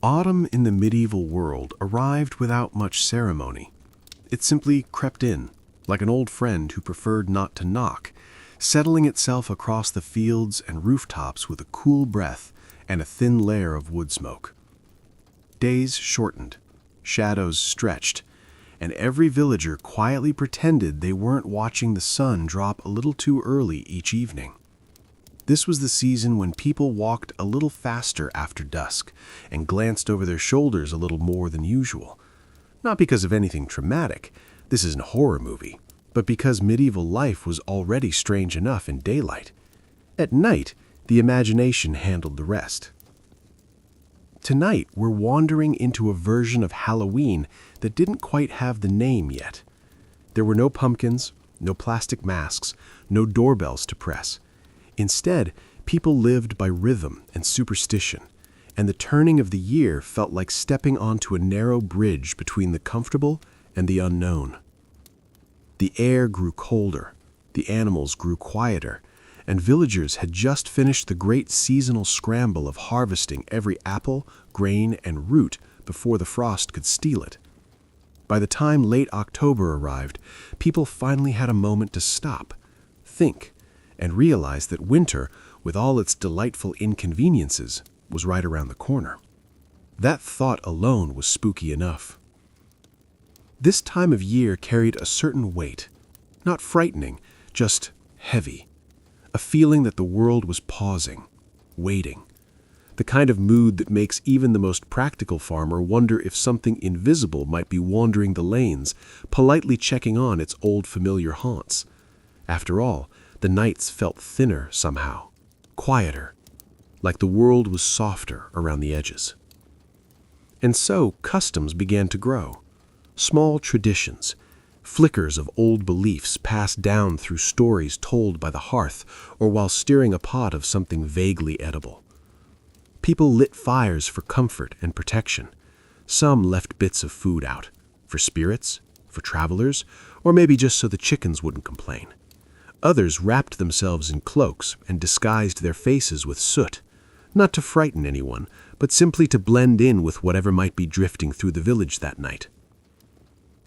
Autumn in the medieval world arrived without much ceremony. It simply crept in, like an old friend who preferred not to knock, settling itself across the fields and rooftops with a cool breath and a thin layer of wood smoke. Days shortened, shadows stretched, and every villager quietly pretended they weren't watching the sun drop a little too early each evening. This was the season when people walked a little faster after dusk and glanced over their shoulders a little more than usual. Not because of anything traumatic, this isn't a horror movie, but because medieval life was already strange enough in daylight. At night, the imagination handled the rest. Tonight, we're wandering into a version of Halloween that didn't quite have the name yet. There were no pumpkins, no plastic masks, no doorbells to press. Instead, people lived by rhythm and superstition, and the turning of the year felt like stepping onto a narrow bridge between the comfortable and the unknown. The air grew colder, the animals grew quieter, and villagers had just finished the great seasonal scramble of harvesting every apple, grain, and root before the frost could steal it. By the time late October arrived, people finally had a moment to stop, think, and realize that winter, with all its delightful inconveniences, was right around the corner. That thought alone was spooky enough. This time of year carried a certain weight, not frightening, just heavy, a feeling that the world was pausing, waiting, the kind of mood that makes even the most practical farmer wonder if something invisible might be wandering the lanes, politely checking on its old familiar haunts. After all, the nights felt thinner somehow, quieter, like the world was softer around the edges. And so customs began to grow. Small traditions, flickers of old beliefs passed down through stories told by the hearth or while stirring a pot of something vaguely edible. People lit fires for comfort and protection. Some left bits of food out, for spirits, for travelers, or maybe just so the chickens wouldn't complain. Others wrapped themselves in cloaks and disguised their faces with soot, not to frighten anyone, but simply to blend in with whatever might be drifting through the village that night.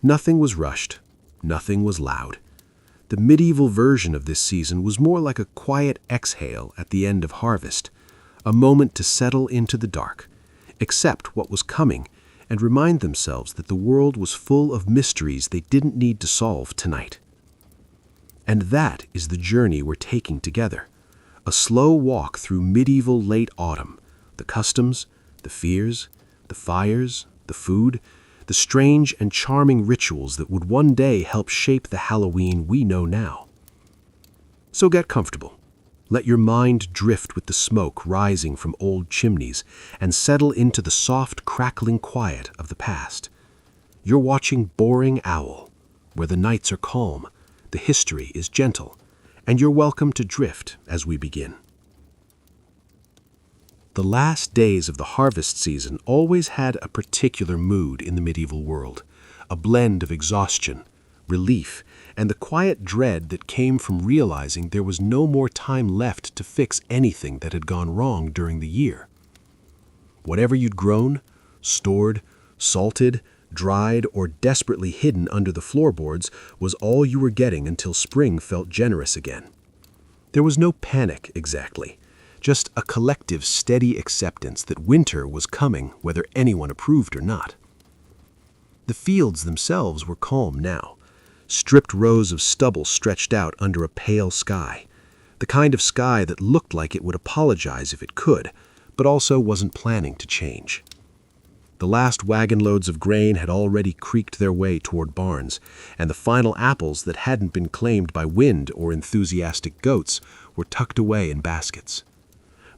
Nothing was rushed, nothing was loud. The medieval version of this season was more like a quiet exhale at the end of harvest, a moment to settle into the dark, accept what was coming, and remind themselves that the world was full of mysteries they didn't need to solve tonight. And that is the journey we're taking together. A slow walk through medieval late autumn, the customs, the fears, the fires, the food, the strange and charming rituals that would one day help shape the Halloween we know now. So get comfortable. Let your mind drift with the smoke rising from old chimneys and settle into the soft, crackling quiet of the past. You're watching Boring Owl, where the nights are calm, the history is gentle, and you're welcome to drift as we begin. The last days of the harvest season always had a particular mood in the medieval world, a blend of exhaustion, relief, and the quiet dread that came from realizing there was no more time left to fix anything that had gone wrong during the year. Whatever you'd grown, stored, salted, dried, or desperately hidden under the floorboards was all you were getting until spring felt generous again. There was no panic exactly, just a collective steady acceptance that winter was coming whether anyone approved or not. The fields themselves were calm now, stripped rows of stubble stretched out under a pale sky, the kind of sky that looked like it would apologize if it could, but also wasn't planning to change. The last wagon loads of grain had already creaked their way toward barns, and the final apples that hadn't been claimed by wind or enthusiastic goats were tucked away in baskets.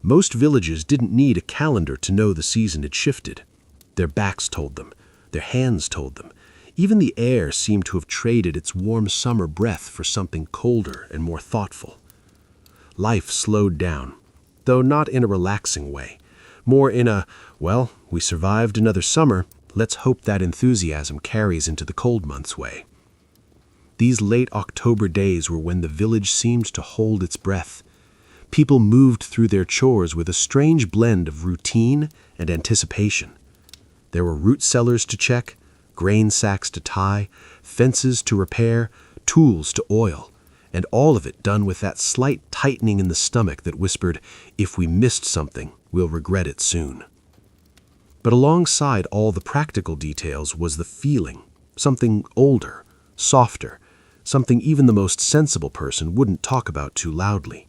Most villages didn't need a calendar to know the season had shifted. Their backs told them, their hands told them. Even the air seemed to have traded its warm summer breath for something colder and more thoughtful. Life slowed down, though not in a relaxing way. More in a, well, we survived another summer, let's hope that enthusiasm carries into the cold months way. These late October days were when the village seemed to hold its breath. People moved through their chores with a strange blend of routine and anticipation. There were root cellars to check, grain sacks to tie, fences to repair, tools to oil, and all of it done with that slight tightening in the stomach that whispered, if we missed something, we'll regret it soon. But alongside all the practical details was the feeling, something older, softer, something even the most sensible person wouldn't talk about too loudly.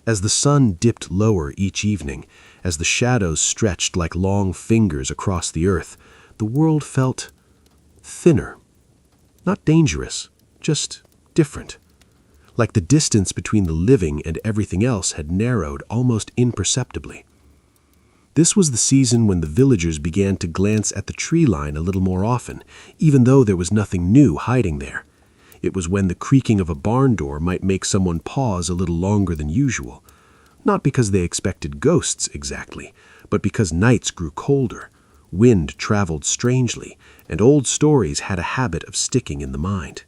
As the sun dipped lower each evening, as the shadows stretched like long fingers across the earth, the world felt thinner. Not dangerous, just different. Like the distance between the living and everything else had narrowed almost imperceptibly. This was the season when the villagers began to glance at the tree line a little more often, even though there was nothing new hiding there. It was when the creaking of a barn door might make someone pause a little longer than usual. Not because they expected ghosts exactly, but because nights grew colder, wind traveled strangely, and old stories had a habit of sticking in the mind.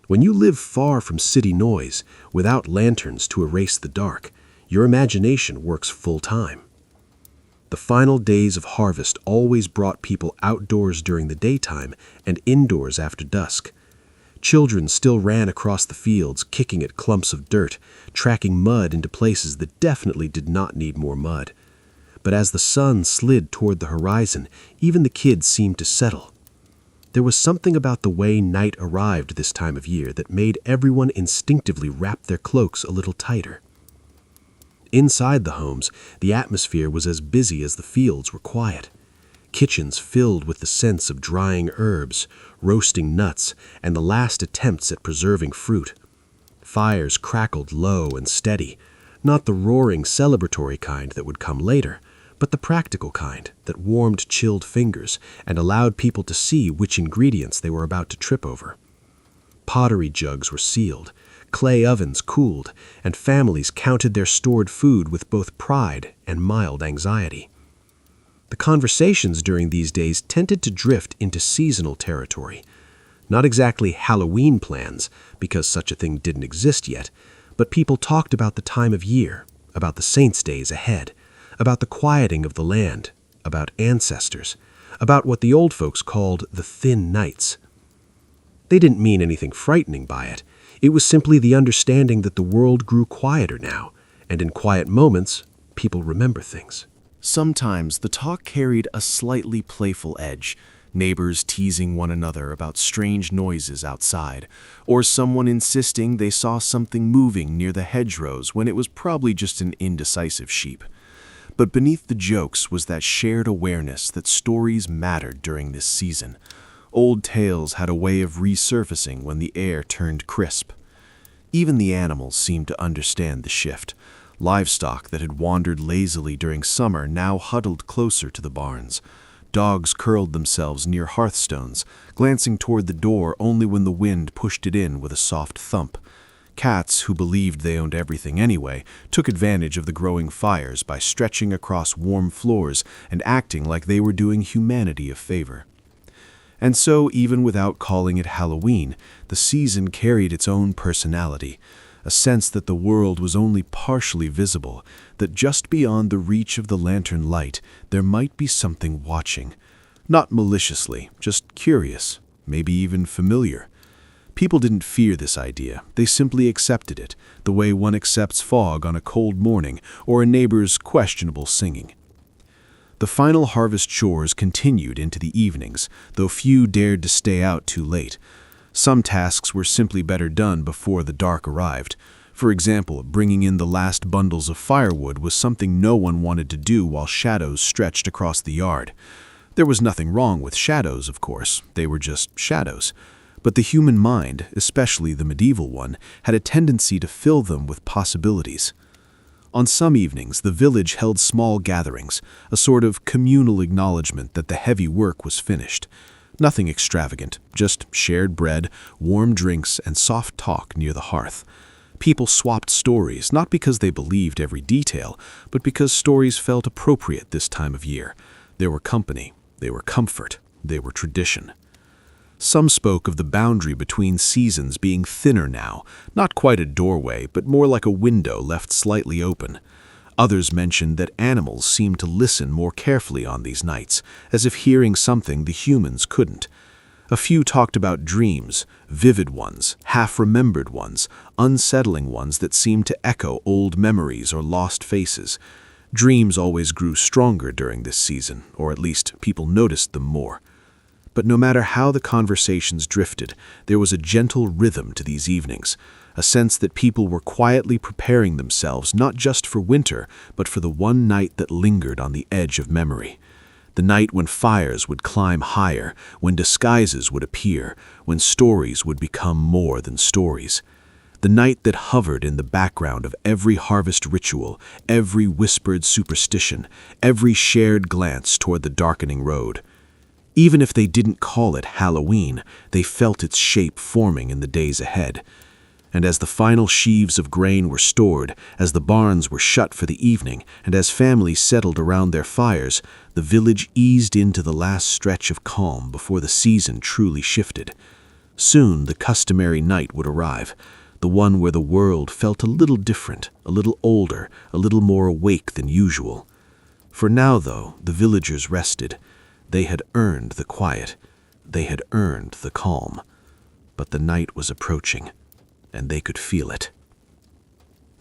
When you live far from city noise, without lanterns to erase the dark, your imagination works full time. The final days of harvest always brought people outdoors during the daytime and indoors after dusk. Children still ran across the fields, kicking at clumps of dirt, tracking mud into places that definitely did not need more mud. But as the sun slid toward the horizon, even the kids seemed to settle. There was something about the way night arrived this time of year that made everyone instinctively wrap their cloaks a little tighter. Inside the homes, the atmosphere was as busy as the fields were quiet. Kitchens filled with the scents of drying herbs, roasting nuts, and the last attempts at preserving fruit. Fires crackled low and steady, not the roaring celebratory kind that would come later, but the practical kind that warmed chilled fingers and allowed people to see which ingredients they were about to trip over. Pottery jugs were sealed, clay ovens cooled, and families counted their stored food with both pride and mild anxiety. The conversations during these days tended to drift into seasonal territory. Not exactly Halloween plans, because such a thing didn't exist yet, but people talked about the time of year, about the saints' days ahead, about the quieting of the land, about ancestors, about what the old folks called the thin nights. They didn't mean anything frightening by it. It was simply the understanding that the world grew quieter now, and in quiet moments, people remember things. Sometimes the talk carried a slightly playful edge, neighbors teasing one another about strange noises outside, or someone insisting they saw something moving near the hedgerows when it was probably just an indecisive sheep. But beneath the jokes was that shared awareness that stories mattered during this season. Old tales had a way of resurfacing when the air turned crisp. Even the animals seemed to understand the shift. Livestock that had wandered lazily during summer now huddled closer to the barns. Dogs curled themselves near hearthstones, glancing toward the door only when the wind pushed it in with a soft thump. Cats, who believed they owned everything anyway, took advantage of the growing fires by stretching across warm floors and acting like they were doing humanity a favor. And so, even without calling it Halloween, the season carried its own personality, a sense that the world was only partially visible, that just beyond the reach of the lantern light there might be something watching. Not maliciously, just curious, maybe even familiar. People didn't fear this idea, they simply accepted it, the way one accepts fog on a cold morning or a neighbor's questionable singing. The final harvest chores continued into the evenings, though few dared to stay out too late. Some tasks were simply better done before the dark arrived. For example, bringing in the last bundles of firewood was something no one wanted to do while shadows stretched across the yard. There was nothing wrong with shadows, of course. They were just shadows. But the human mind, especially the medieval one, had a tendency to fill them with possibilities. On some evenings, the village held small gatherings, a sort of communal acknowledgement that the heavy work was finished. Nothing extravagant, just shared bread, warm drinks, and soft talk near the hearth. People swapped stories, not because they believed every detail, but because stories felt appropriate this time of year. They were company, they were comfort, they were tradition. Some spoke of the boundary between seasons being thinner now, not quite a doorway, but more like a window left slightly open. Others mentioned that animals seemed to listen more carefully on these nights, as if hearing something the humans couldn't. A few talked about dreams, vivid ones, half-remembered ones, unsettling ones that seemed to echo old memories or lost faces. Dreams always grew stronger during this season, or at least people noticed them more. But no matter how the conversations drifted, there was a gentle rhythm to these evenings, a sense that people were quietly preparing themselves not just for winter, but for the one night that lingered on the edge of memory. The night when fires would climb higher, when disguises would appear, when stories would become more than stories. The night that hovered in the background of every harvest ritual, every whispered superstition, every shared glance toward the darkening road. Even if they didn't call it Halloween, they felt its shape forming in the days ahead. And as the final sheaves of grain were stored, as the barns were shut for the evening, and as families settled around their fires, the village eased into the last stretch of calm before the season truly shifted. Soon the customary night would arrive, the one where the world felt a little different, a little older, a little more awake than usual. For now, though, the villagers rested. They had earned the quiet. They had earned the calm. But the night was approaching, and they could feel it.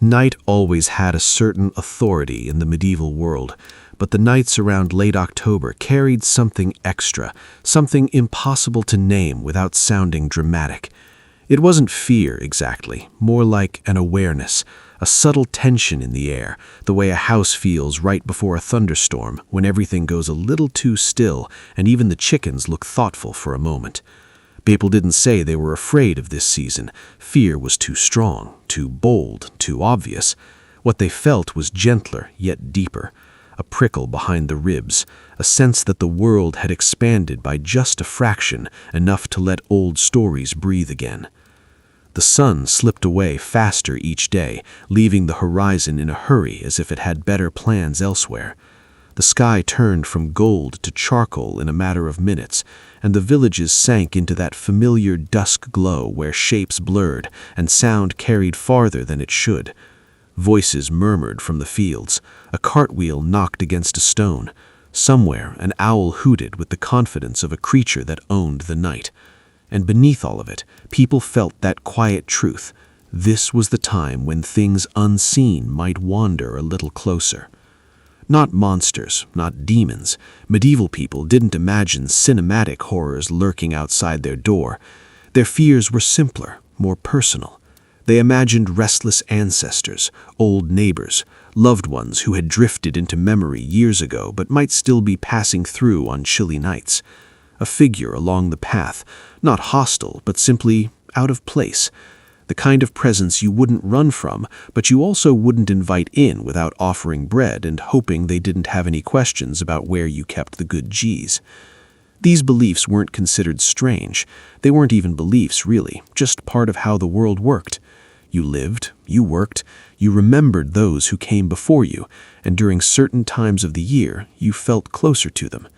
Night always had a certain authority in the medieval world, but the nights around late October carried something extra, something impossible to name without sounding dramatic. It wasn't fear exactly, more like an awareness, a subtle tension in the air, the way a house feels right before a thunderstorm when everything goes a little too still and even the chickens look thoughtful for a moment. People didn't say they were afraid of this season. Fear was too strong, too bold, too obvious. What they felt was gentler yet deeper, a prickle behind the ribs, a sense that the world had expanded by just a fraction, enough to let old stories breathe again. The sun slipped away faster each day, leaving the horizon in a hurry as if it had better plans elsewhere. The sky turned from gold to charcoal in a matter of minutes, and the villages sank into that familiar dusk glow where shapes blurred and sound carried farther than it should. Voices murmured from the fields. A cartwheel knocked against a stone. Somewhere, an owl hooted with the confidence of a creature that owned the night. And beneath all of it, people felt that quiet truth. This was the time when things unseen might wander a little closer. Not monsters, not demons. Medieval people didn't imagine cinematic horrors lurking outside their door. Their fears were simpler, more personal. They imagined restless ancestors, old neighbors, loved ones who had drifted into memory years ago but might still be passing through on chilly nights. A figure along the path, not hostile but simply out of place. The kind of presence you wouldn't run from, but you also wouldn't invite in without offering bread and hoping they didn't have any questions about where you kept the good G's. These beliefs weren't considered strange. They weren't even beliefs, really, just part of how the world worked. You lived, you worked, you remembered those who came before you, and during certain times of the year, you felt closer to them.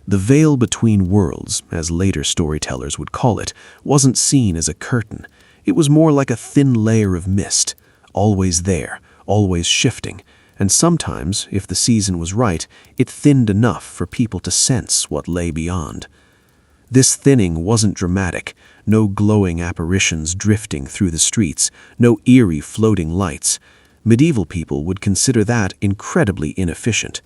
The veil between worlds, as later storytellers would call it, wasn't seen as a curtain. It was more like a thin layer of mist, always there, always shifting, and sometimes, if the season was right, it thinned enough for people to sense what lay beyond. This thinning wasn't dramatic, no glowing apparitions drifting through the streets, no eerie floating lights. Medieval people would consider that incredibly inefficient.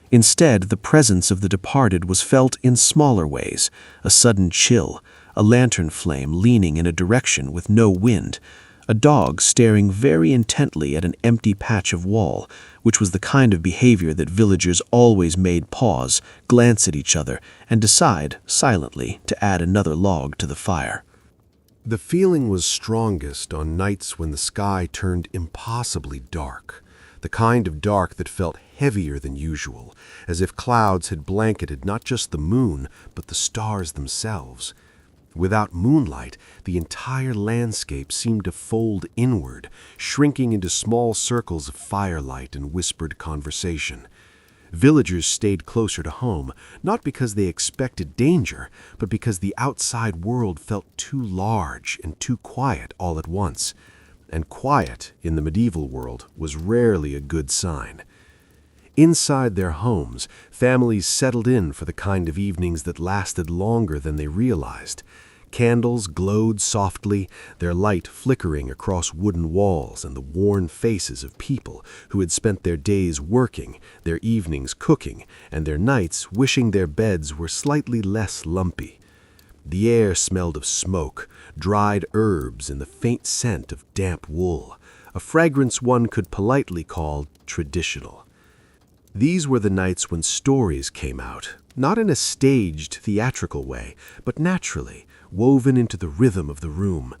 Instead, the presence of the departed was felt in smaller ways, a sudden chill, a lantern flame leaning in a direction with no wind, a dog staring very intently at an empty patch of wall, which was the kind of behavior that villagers always made pause, glance at each other, and decide, silently, to add another log to the fire. The feeling was strongest on nights when the sky turned impossibly dark, the kind of dark that felt heavier than usual, as if clouds had blanketed not just the moon, but the stars themselves. Without moonlight, the entire landscape seemed to fold inward, shrinking into small circles of firelight and whispered conversation. Villagers stayed closer to home, not because they expected danger, but because the outside world felt too large and too quiet all at once. And quiet, in the medieval world, was rarely a good sign. Inside their homes, families settled in for the kind of evenings that lasted longer than they realized. Candles glowed softly, their light flickering across wooden walls and the worn faces of people who had spent their days working, their evenings cooking, and their nights wishing their beds were slightly less lumpy. The air smelled of smoke, dried herbs, and the faint scent of damp wool, a fragrance one could politely call traditional. These were the nights when stories came out, not in a staged, theatrical way, but naturally, woven into the rhythm of the room.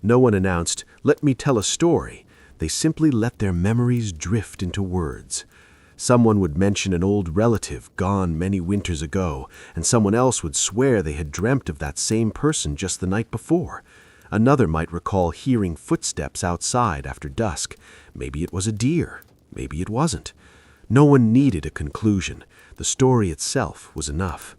No one announced, "Let me tell a story." They simply let their memories drift into words. Someone would mention an old relative gone many winters ago, and someone else would swear they had dreamt of that same person just the night before. Another might recall hearing footsteps outside after dusk. Maybe it was a deer. Maybe it wasn't. No one needed a conclusion. The story itself was enough.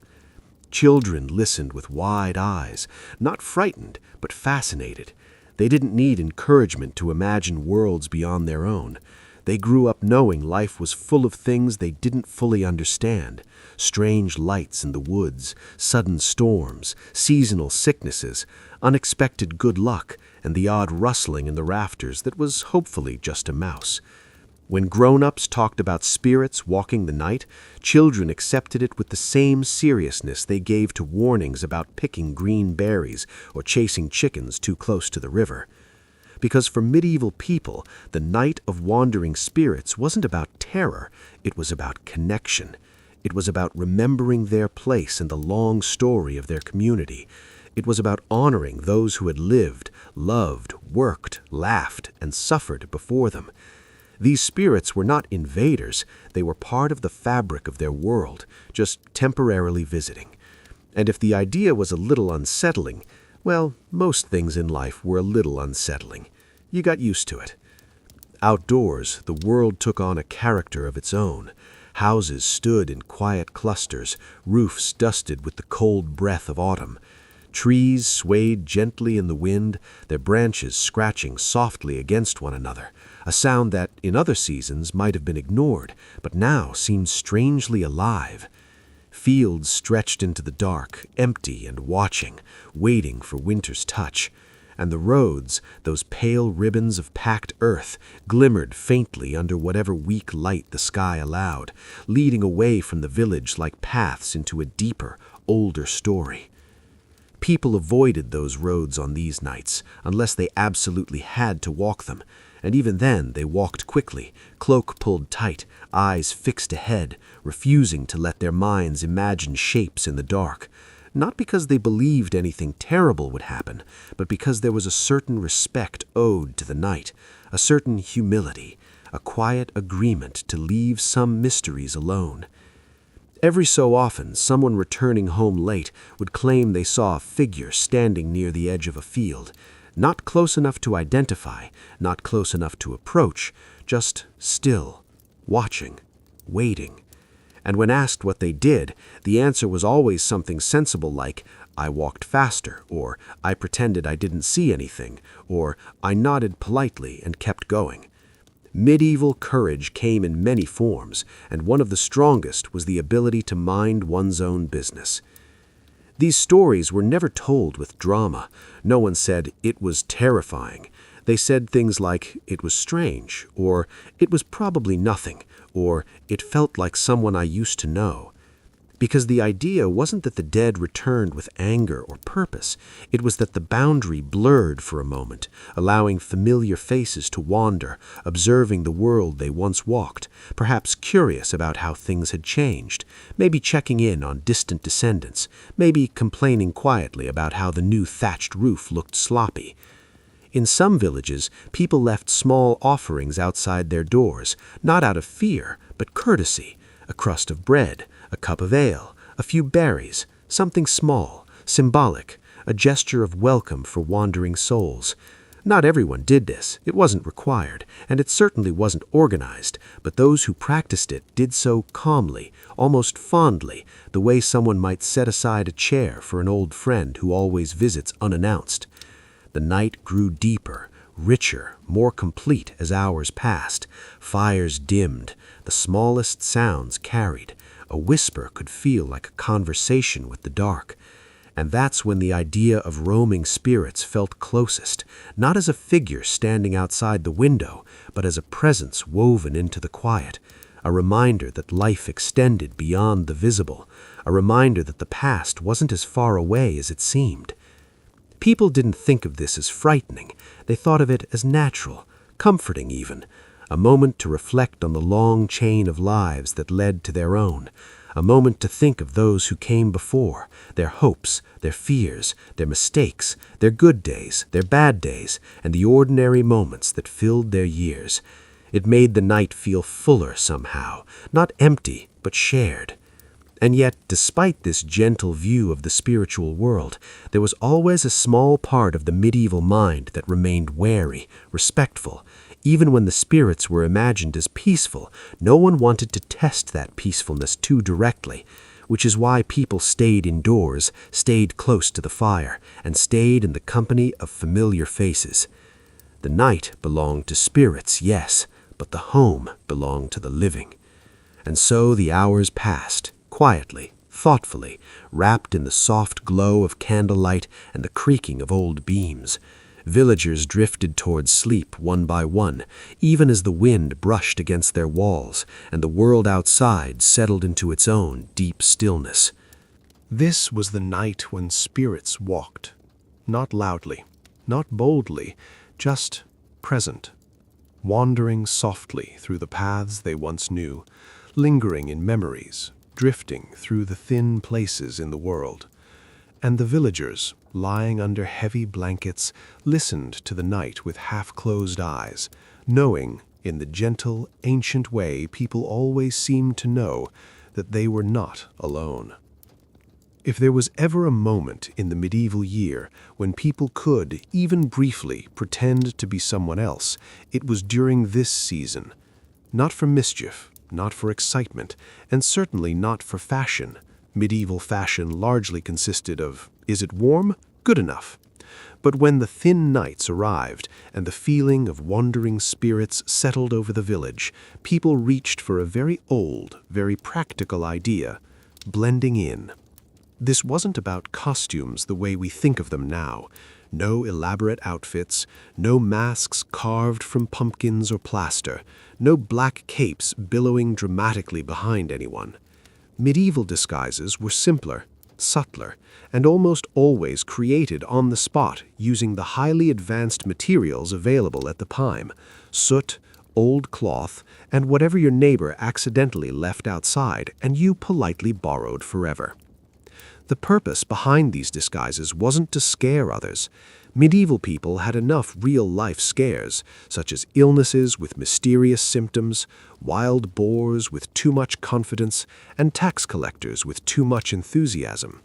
Children listened with wide eyes, not frightened, but fascinated. They didn't need encouragement to imagine worlds beyond their own. They grew up knowing life was full of things they didn't fully understand. Strange lights in the woods, sudden storms, seasonal sicknesses, unexpected good luck, and the odd rustling in the rafters that was hopefully just a mouse. When grown-ups talked about spirits walking the night, children accepted it with the same seriousness they gave to warnings about picking green berries or chasing chickens too close to the river. Because for medieval people, the night of wandering spirits wasn't about terror, it was about connection. It was about remembering their place in the long story of their community. It was about honoring those who had lived, loved, worked, laughed, and suffered before them. These spirits were not invaders, they were part of the fabric of their world, just temporarily visiting. And if the idea was a little unsettling, well, most things in life were a little unsettling. You got used to it. Outdoors, the world took on a character of its own. Houses stood in quiet clusters, roofs dusted with the cold breath of autumn. Trees swayed gently in the wind, their branches scratching softly against one another, a sound that in other seasons might have been ignored, but now seemed strangely alive. Fields stretched into the dark, empty and watching, waiting for winter's touch. And the roads, those pale ribbons of packed earth, glimmered faintly under whatever weak light the sky allowed, leading away from the village like paths into a deeper, older story. People avoided those roads on these nights, unless they absolutely had to walk them, and even then they walked quickly, cloak pulled tight, eyes fixed ahead, refusing to let their minds imagine shapes in the dark. Not because they believed anything terrible would happen, but because there was a certain respect owed to the night, a certain humility, a quiet agreement to leave some mysteries alone. Every so often, someone returning home late would claim they saw a figure standing near the edge of a field, not close enough to identify, not close enough to approach, just still, watching, waiting. And when asked what they did, the answer was always something sensible like, "I walked faster," or "I pretended I didn't see anything," or "I nodded politely and kept going." Medieval courage came in many forms, and one of the strongest was the ability to mind one's own business. These stories were never told with drama. No one said, "It was terrifying." They said things like, "It was strange," or "It was probably nothing," or "It felt like someone I used to know." Because the idea wasn't that the dead returned with anger or purpose. It was that the boundary blurred for a moment, allowing familiar faces to wander, observing the world they once walked, perhaps curious about how things had changed, maybe checking in on distant descendants, maybe complaining quietly about how the new thatched roof looked sloppy. In some villages, people left small offerings outside their doors, not out of fear, but courtesy, a crust of bread, a cup of ale, a few berries, something small, symbolic, a gesture of welcome for wandering souls. Not everyone did this, it wasn't required, and it certainly wasn't organized, but those who practiced it did so calmly, almost fondly, the way someone might set aside a chair for an old friend who always visits unannounced. The night grew deeper, richer, more complete as hours passed, fires dimmed, the smallest sounds carried. A whisper could feel like a conversation with the dark. And that's when the idea of roaming spirits felt closest, not as a figure standing outside the window, but as a presence woven into the quiet, a reminder that life extended beyond the visible, a reminder that the past wasn't as far away as it seemed. People didn't think of this as frightening. They thought of it as natural, comforting even, a moment to reflect on the long chain of lives that led to their own, a moment to think of those who came before, their hopes, their fears, their mistakes, their good days, their bad days, and the ordinary moments that filled their years. It made the night feel fuller somehow, not empty, but shared. And yet, despite this gentle view of the spiritual world, there was always a small part of the medieval mind that remained wary, respectful. Even when the spirits were imagined as peaceful, no one wanted to test that peacefulness too directly, which is why people stayed indoors, stayed close to the fire, and stayed in the company of familiar faces. The night belonged to spirits, yes, but the home belonged to the living. And so the hours passed, quietly, thoughtfully, wrapped in the soft glow of candlelight and the creaking of old beams. Villagers drifted towards sleep one by one, even as the wind brushed against their walls, and the world outside settled into its own deep stillness. This was the night when spirits walked, not loudly, not boldly, just present, wandering softly through the paths they once knew, lingering in memories, drifting through the thin places in the world. And the villagers, lying under heavy blankets, listened to the night with half-closed eyes, knowing, in the gentle, ancient way people always seemed to know, that they were not alone. If there was ever a moment in the medieval year when people could, even briefly, pretend to be someone else, it was during this season. Not for mischief, not for excitement, and certainly not for fashion. Medieval fashion largely consisted of, is it warm? Good enough. But when the thin nights arrived and the feeling of wandering spirits settled over the village, people reached for a very old, very practical idea: blending in. This wasn't about costumes the way we think of them now. No elaborate outfits, no masks carved from pumpkins or plaster, no black capes billowing dramatically behind anyone. Medieval disguises were simpler, subtler, and almost always created on the spot using the highly advanced materials available at the time: soot, old cloth, and whatever your neighbor accidentally left outside and you politely borrowed forever. The purpose behind these disguises wasn't to scare others. Medieval people had enough real-life scares, such as illnesses with mysterious symptoms, wild boars with too much confidence, and tax collectors with too much enthusiasm.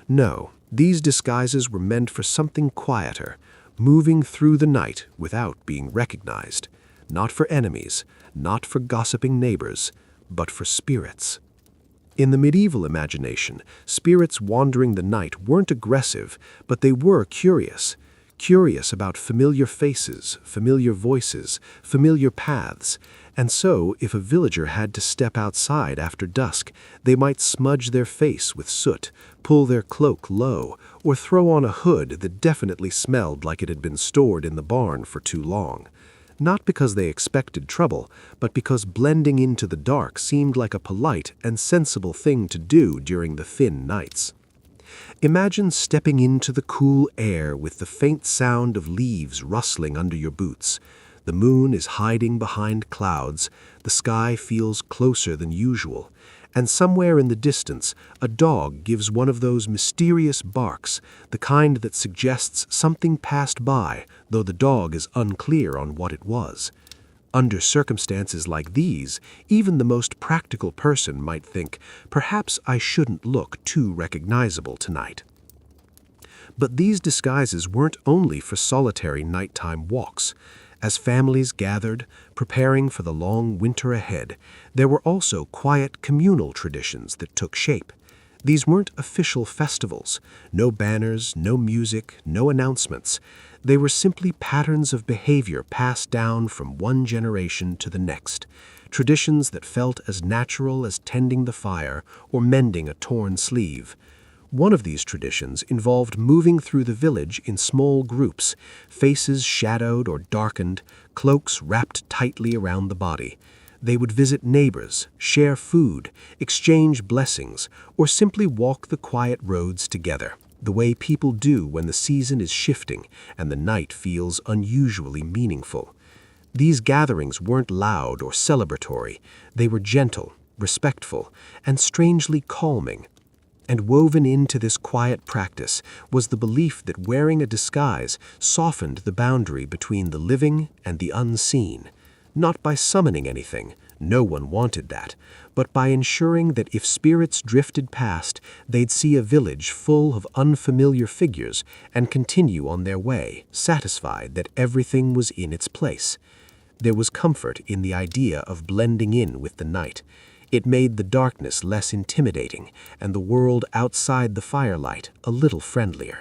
No, these disguises were meant for something quieter, moving through the night without being recognized. Not for enemies, not for gossiping neighbors, but for spirits. In the medieval imagination, spirits wandering the night weren't aggressive, but they were curious. Curious about familiar faces, familiar voices, familiar paths. And so, if a villager had to step outside after dusk, they might smudge their face with soot, pull their cloak low, or throw on a hood that definitely smelled like it had been stored in the barn for too long. Not because they expected trouble, but because blending into the dark seemed like a polite and sensible thing to do during the thin nights. Imagine stepping into the cool air with the faint sound of leaves rustling under your boots. The moon is hiding behind clouds, the sky feels closer than usual, and somewhere in the distance, a dog gives one of those mysterious barks, the kind that suggests something passed by, though the dog is unclear on what it was. Under circumstances like these, even the most practical person might think, perhaps I shouldn't look too recognizable tonight. But these disguises weren't only for solitary nighttime walks. As families gathered, preparing for the long winter ahead, there were also quiet communal traditions that took shape. These weren't official festivals. No banners, no music, no announcements. They were simply patterns of behavior passed down from one generation to the next. Traditions that felt as natural as tending the fire or mending a torn sleeve. One of these traditions involved moving through the village in small groups, faces shadowed or darkened, cloaks wrapped tightly around the body. They would visit neighbors, share food, exchange blessings, or simply walk the quiet roads together, the way people do when the season is shifting and the night feels unusually meaningful. These gatherings weren't loud or celebratory. They were gentle, respectful, and strangely calming. And woven into this quiet practice was the belief that wearing a disguise softened the boundary between the living and the unseen. Not by summoning anything, no one wanted that, but by ensuring that if spirits drifted past, they'd see a village full of unfamiliar figures and continue on their way, satisfied that everything was in its place. There was comfort in the idea of blending in with the night. It made the darkness less intimidating and the world outside the firelight a little friendlier.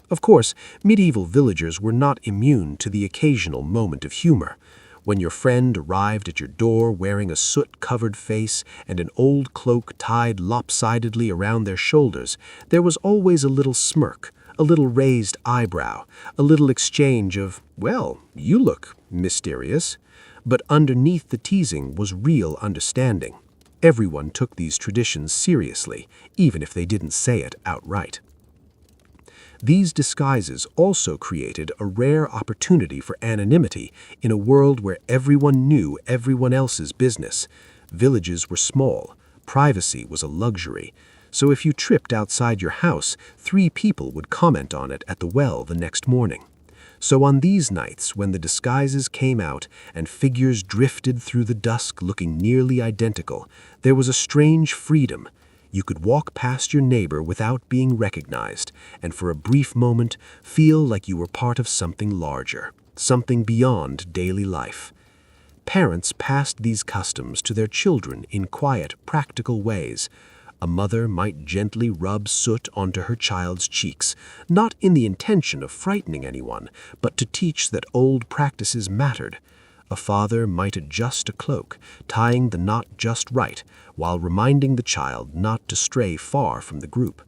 Of course, medieval villagers were not immune to the occasional moment of humor. When your friend arrived at your door wearing a soot-covered face and an old cloak tied lopsidedly around their shoulders, there was always a little smirk, a little raised eyebrow, a little exchange of, "Well, you look mysterious." But underneath the teasing was real understanding. Everyone took these traditions seriously, even if they didn't say it outright. These disguises also created a rare opportunity for anonymity in a world where everyone knew everyone else's business. Villages were small. Privacy was a luxury. So if you tripped outside your house, 3 people would comment on it at the well the next morning. So on these nights, when the disguises came out and figures drifted through the dusk looking nearly identical, there was a strange freedom. You could walk past your neighbor without being recognized, and for a brief moment feel like you were part of something larger, something beyond daily life. Parents passed these customs to their children in quiet, practical ways. A mother might gently rub soot onto her child's cheeks, not in the intention of frightening anyone, but to teach that old practices mattered. A father might adjust a cloak, tying the knot just right, while reminding the child not to stray far from the group.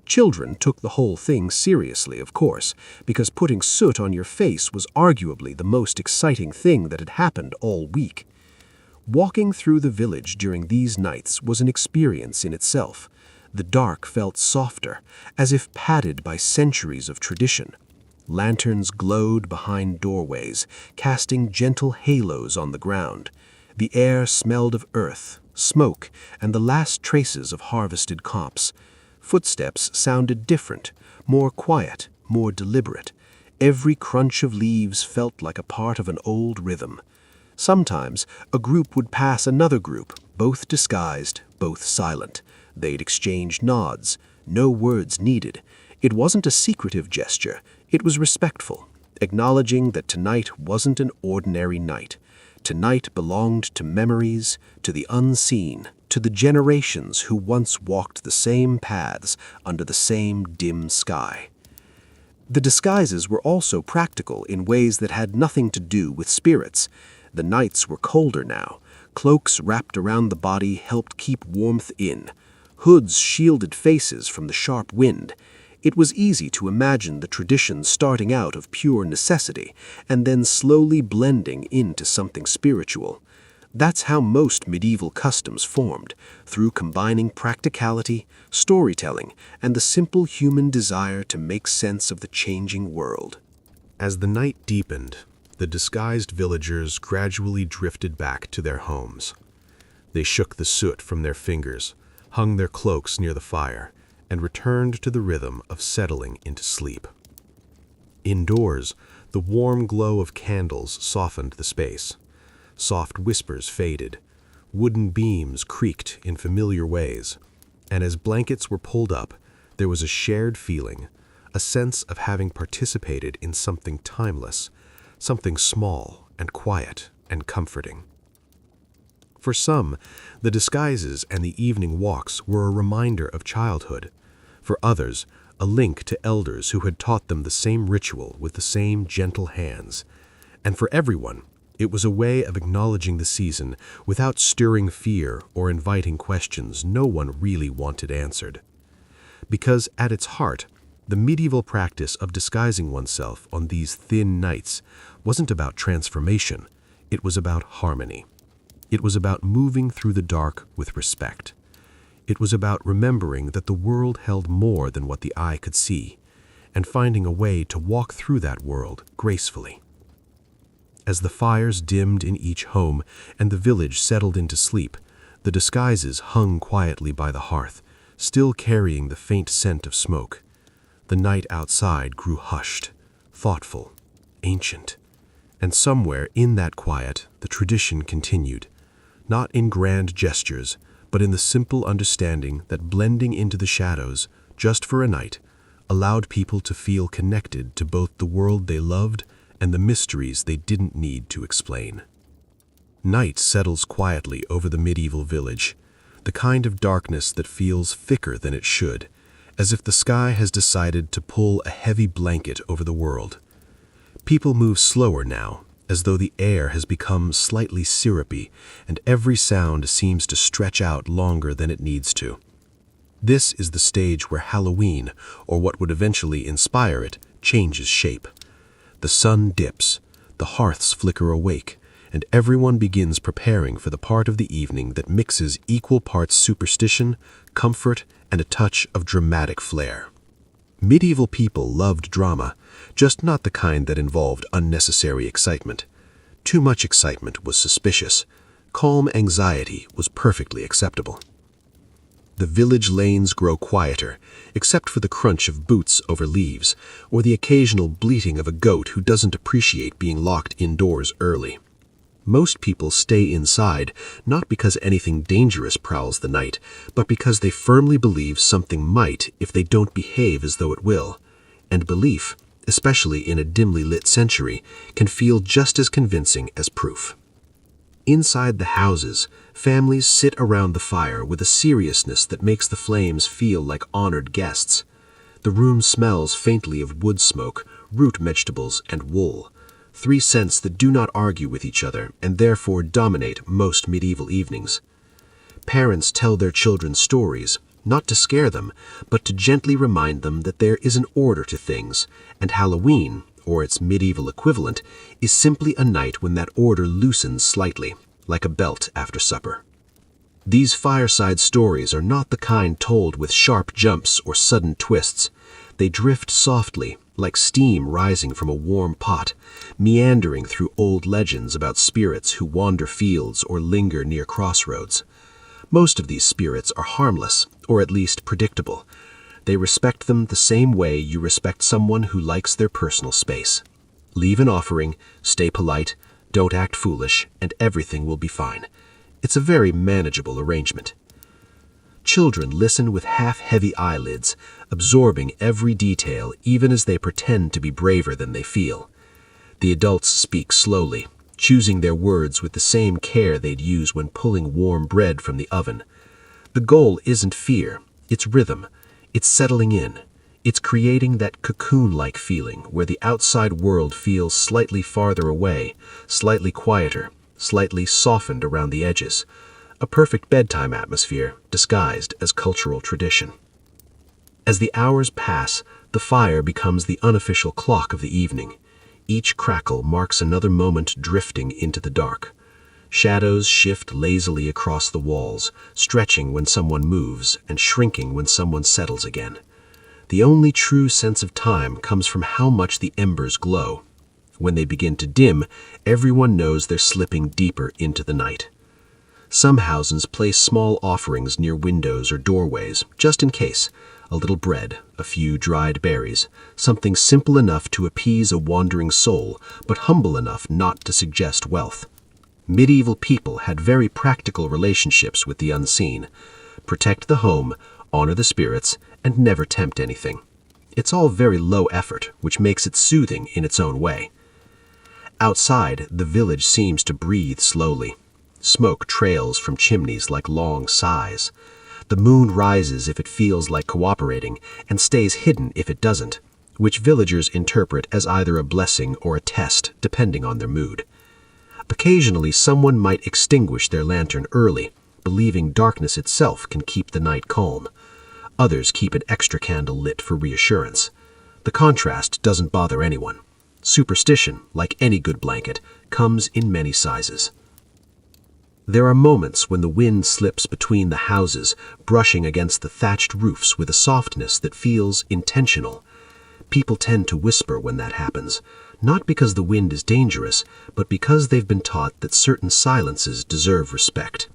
Children took the whole thing seriously, of course, because putting soot on your face was arguably the most exciting thing that had happened all week. Walking through the village during these nights was an experience in itself. The dark felt softer, as if padded by centuries of tradition. Lanterns glowed behind doorways, casting gentle halos on the ground. The air smelled of earth, smoke, and the last traces of harvested crops. Footsteps sounded different, more quiet, more deliberate. Every crunch of leaves felt like a part of an old rhythm. Sometimes a group would pass another group, both disguised, both silent. They'd exchange nods, no words needed. It wasn't a secretive gesture, it was respectful, acknowledging that tonight wasn't an ordinary night. Tonight belonged to memories, to the unseen, to the generations who once walked the same paths under the same dim sky. The disguises were also practical in ways that had nothing to do with spirits. The nights were colder now. Cloaks wrapped around the body helped keep warmth in. Hoods shielded faces from the sharp wind. It was easy to imagine the tradition starting out of pure necessity and then slowly blending into something spiritual. That's how most medieval customs formed, through combining practicality, storytelling, and the simple human desire to make sense of the changing world. As the night deepened, the disguised villagers gradually drifted back to their homes. They shook the soot from their fingers, hung their cloaks near the fire, and returned to the rhythm of settling into sleep. Indoors, the warm glow of candles softened the space. Soft whispers faded, wooden beams creaked in familiar ways, and as blankets were pulled up, there was a shared feeling, a sense of having participated in something timeless, something small and quiet and comforting. For some, the disguises and the evening walks were a reminder of childhood. For others, a link to elders who had taught them the same ritual with the same gentle hands. And for everyone, it was a way of acknowledging the season without stirring fear or inviting questions no one really wanted answered. Because at its heart, the medieval practice of disguising oneself on these thin nights wasn't about transformation, it was about harmony. It was about moving through the dark with respect. It was about remembering that the world held more than what the eye could see, and finding a way to walk through that world gracefully. As the fires dimmed in each home and the village settled into sleep, the disguises hung quietly by the hearth, still carrying the faint scent of smoke. The night outside grew hushed, thoughtful, ancient. And somewhere in that quiet, the tradition continued, not in grand gestures, but in the simple understanding that blending into the shadows, just for a night, allowed people to feel connected to both the world they loved and the mysteries they didn't need to explain. Night settles quietly over the medieval village, the kind of darkness that feels thicker than it should, as if the sky has decided to pull a heavy blanket over the world. People move slower now, as though the air has become slightly syrupy, and every sound seems to stretch out longer than it needs to. This is the stage where Halloween, or what would eventually inspire it, changes shape. The sun dips, the hearths flicker awake, and everyone begins preparing for the part of the evening that mixes equal parts superstition, comfort, and a touch of dramatic flair. Medieval people loved drama, just not the kind that involved unnecessary excitement. Too much excitement was suspicious. Calm anxiety was perfectly acceptable. The village lanes grow quieter, except for the crunch of boots over leaves, or the occasional bleating of a goat who doesn't appreciate being locked indoors early. Most people stay inside, not because anything dangerous prowls the night, but because they firmly believe something might if they don't behave as though it will. And belief, especially in a dimly lit century, can feel just as convincing as proof. Inside the houses, families sit around the fire with a seriousness that makes the flames feel like honored guests. The room smells faintly of wood smoke, root vegetables, and wool. 3 scents that do not argue with each other and therefore dominate most medieval evenings. Parents tell their children stories, not to scare them, but to gently remind them that there is an order to things, and Halloween, or its medieval equivalent, is simply a night when that order loosens slightly, like a belt after supper. These fireside stories are not the kind told with sharp jumps or sudden twists. They drift softly, like steam rising from a warm pot, meandering through old legends about spirits who wander fields or linger near crossroads. Most of these spirits are harmless, or at least predictable. They respect them the same way you respect someone who likes their personal space. Leave an offering, stay polite, don't act foolish, and everything will be fine. It's a very manageable arrangement. Children listen with half-heavy eyelids, absorbing every detail even as they pretend to be braver than they feel. The adults speak slowly, choosing their words with the same care they'd use when pulling warm bread from the oven. The goal isn't fear, it's rhythm. It's settling in. It's creating that cocoon-like feeling where the outside world feels slightly farther away, slightly quieter, slightly softened around the edges. A perfect bedtime atmosphere disguised as cultural tradition. As the hours pass, the fire becomes the unofficial clock of the evening. Each crackle marks another moment drifting into the dark. Shadows shift lazily across the walls, stretching when someone moves and shrinking when someone settles again. The only true sense of time comes from how much the embers glow. When they begin to dim, everyone knows they're slipping deeper into the night. Some houses place small offerings near windows or doorways, just in case. A little bread, a few dried berries, something simple enough to appease a wandering soul, but humble enough not to suggest wealth. Medieval people had very practical relationships with the unseen. Protect the home, honor the spirits, and never tempt anything. It's all very low effort, which makes it soothing in its own way. Outside, the village seems to breathe slowly. Smoke trails from chimneys like long sighs. The moon rises if it feels like cooperating, and stays hidden if it doesn't, which villagers interpret as either a blessing or a test, depending on their mood. Occasionally, someone might extinguish their lantern early, believing darkness itself can keep the night calm. Others keep an extra candle lit for reassurance. The contrast doesn't bother anyone. Superstition, like any good blanket, comes in many sizes. There are moments when the wind slips between the houses, brushing against the thatched roofs with a softness that feels intentional. People tend to whisper when that happens, not because the wind is dangerous, but because they've been taught that certain silences deserve respect.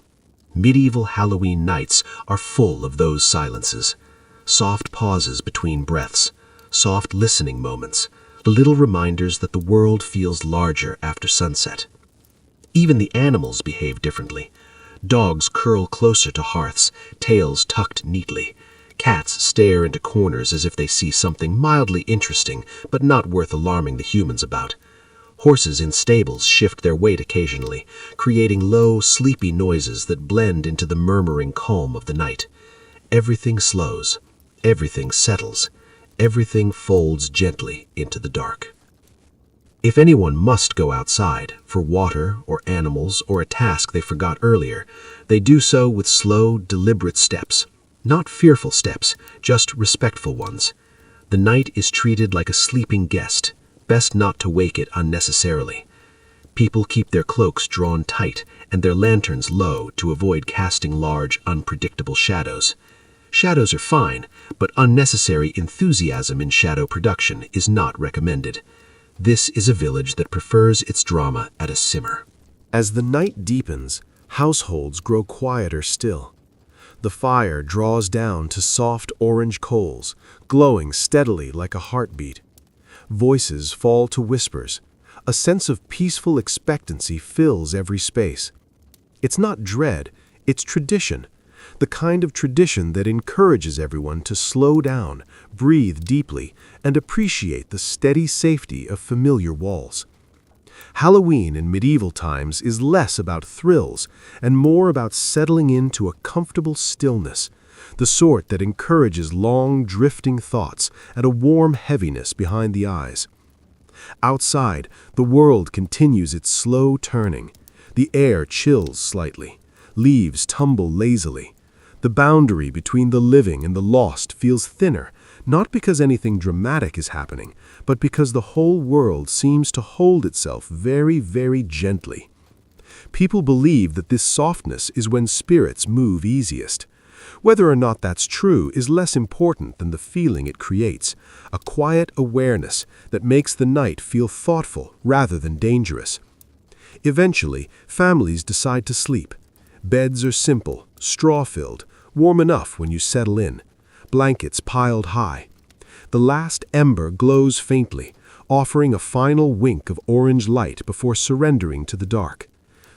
Medieval Halloween nights are full of those silences. Soft pauses between breaths, soft listening moments, little reminders that the world feels larger after sunset. Even the animals behave differently. Dogs curl closer to hearths, tails tucked neatly. Cats stare into corners as if they see something mildly interesting, but not worth alarming the humans about. Horses in stables shift their weight occasionally, creating low, sleepy noises that blend into the murmuring calm of the night. Everything slows, everything settles, everything folds gently into the dark. If anyone must go outside, for water or animals or a task they forgot earlier, they do so with slow, deliberate steps. Not fearful steps, just respectful ones. The night is treated like a sleeping guest, best not to wake it unnecessarily. People keep their cloaks drawn tight and their lanterns low to avoid casting large, unpredictable shadows. Shadows are fine, but unnecessary enthusiasm in shadow production is not recommended. This is a village that prefers its drama at a simmer. As the night deepens, households grow quieter still. The fire draws down to soft orange coals, glowing steadily like a heartbeat. Voices fall to whispers. A sense of peaceful expectancy fills every space. It's not dread, it's tradition. The kind of tradition that encourages everyone to slow down, breathe deeply, and appreciate the steady safety of familiar walls. Halloween in medieval times is less about thrills and more about settling into a comfortable stillness, the sort that encourages long, drifting thoughts and a warm heaviness behind the eyes. Outside, the world continues its slow turning. The air chills slightly. Leaves tumble lazily. The boundary between the living and the lost feels thinner, not because anything dramatic is happening, but because the whole world seems to hold itself very, very gently. People believe that this softness is when spirits move easiest. Whether or not that's true is less important than the feeling it creates, a quiet awareness that makes the night feel thoughtful rather than dangerous. Eventually, families decide to sleep. Beds are simple, straw-filled, warm enough when you settle in. Blankets piled high. The last ember glows faintly, offering a final wink of orange light before surrendering to the dark.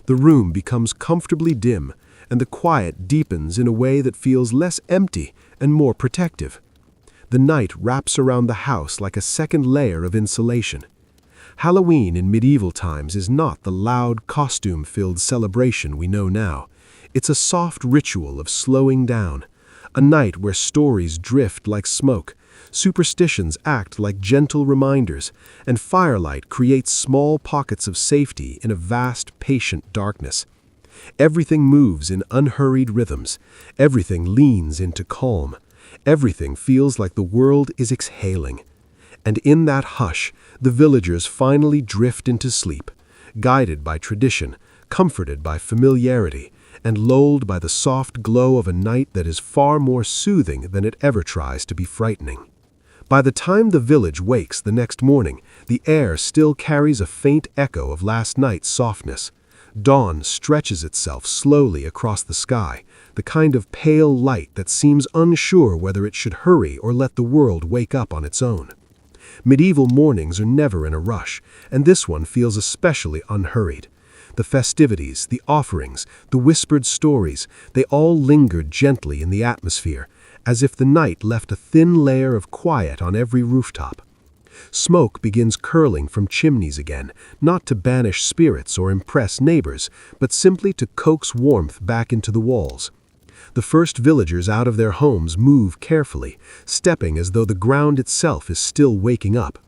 The room becomes comfortably dim, and the quiet deepens in a way that feels less empty and more protective. The night wraps around the house like a second layer of insulation. Halloween in medieval times is not the loud, costume-filled celebration we know now. It's a soft ritual of slowing down, a night where stories drift like smoke, superstitions act like gentle reminders, and firelight creates small pockets of safety in a vast, patient darkness. Everything moves in unhurried rhythms. Everything leans into calm. Everything feels like the world is exhaling. And in that hush, the villagers finally drift into sleep, guided by tradition, comforted by familiarity, and lulled by the soft glow of a night that is far more soothing than it ever tries to be frightening. By the time the village wakes the next morning, the air still carries a faint echo of last night's softness. Dawn stretches itself slowly across the sky, the kind of pale light that seems unsure whether it should hurry or let the world wake up on its own. Medieval mornings are never in a rush, and this one feels especially unhurried. The festivities, the offerings, the whispered stories, they all lingered gently in the atmosphere, as if the night left a thin layer of quiet on every rooftop. Smoke begins curling from chimneys again, not to banish spirits or impress neighbors, but simply to coax warmth back into the walls. The first villagers out of their homes move carefully, stepping as though the ground itself is still waking up.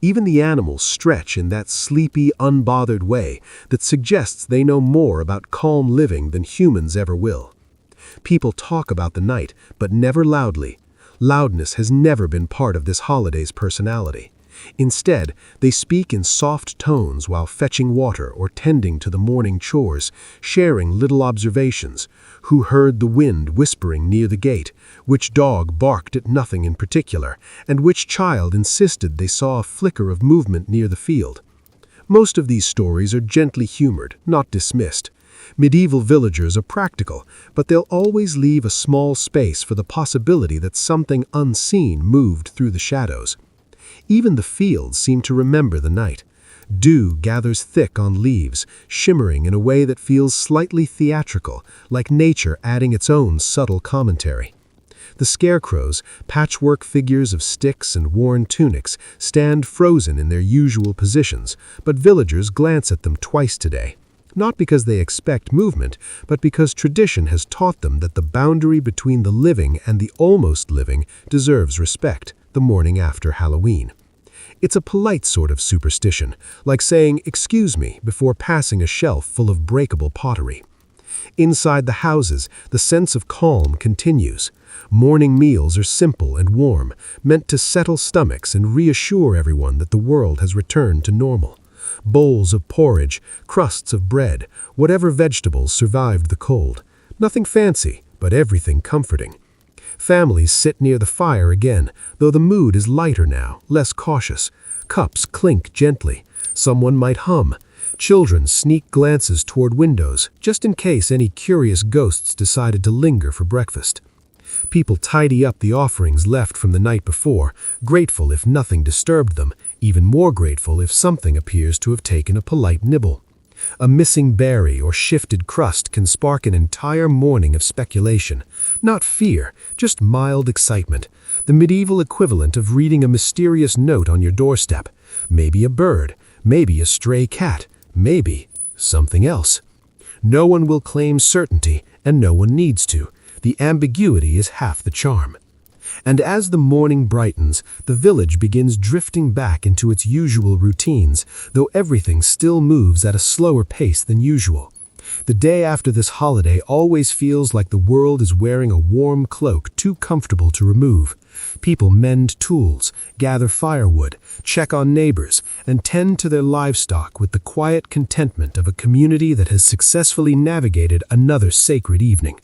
Even the animals stretch in that sleepy, unbothered way that suggests they know more about calm living than humans ever will. People talk about the night, but never loudly. Loudness has never been part of this holiday's personality. Instead, they speak in soft tones while fetching water or tending to the morning chores, sharing little observations: who heard the wind whispering near the gate, which dog barked at nothing in particular, and which child insisted they saw a flicker of movement near the field. Most of these stories are gently humored, not dismissed. Medieval villagers are practical, but they'll always leave a small space for the possibility that something unseen moved through the shadows. Even the fields seem to remember the night. Dew gathers thick on leaves, shimmering in a way that feels slightly theatrical, like nature adding its own subtle commentary. The scarecrows, patchwork figures of sticks and worn tunics, stand frozen in their usual positions, but villagers glance at them twice today. Not because they expect movement, but because tradition has taught them that the boundary between the living and the almost living deserves respect the morning after Halloween. It's a polite sort of superstition, like saying "excuse me" before passing a shelf full of breakable pottery. Inside the houses, the sense of calm continues. Morning meals are simple and warm, meant to settle stomachs and reassure everyone that the world has returned to normal. Bowls of porridge, crusts of bread, whatever vegetables survived the cold. Nothing fancy, but everything comforting. Families sit near the fire again, though the mood is lighter now, less cautious. Cups clink gently. Someone might hum. Children sneak glances toward windows, just in case any curious ghosts decided to linger for breakfast. People tidy up the offerings left from the night before, grateful if nothing disturbed them, even more grateful if something appears to have taken a polite nibble. A missing berry or shifted crust can spark an entire morning of speculation. Not fear, just mild excitement. The medieval equivalent of reading a mysterious note on your doorstep. Maybe a bird, maybe a stray cat, maybe something else. No one will claim certainty, and no one needs to. The ambiguity is half the charm. And as the morning brightens, the village begins drifting back into its usual routines, though everything still moves at a slower pace than usual. The day after this holiday always feels like the world is wearing a warm cloak too comfortable to remove. People mend tools, gather firewood, check on neighbors, and tend to their livestock with the quiet contentment of a community that has successfully navigated another sacred evening.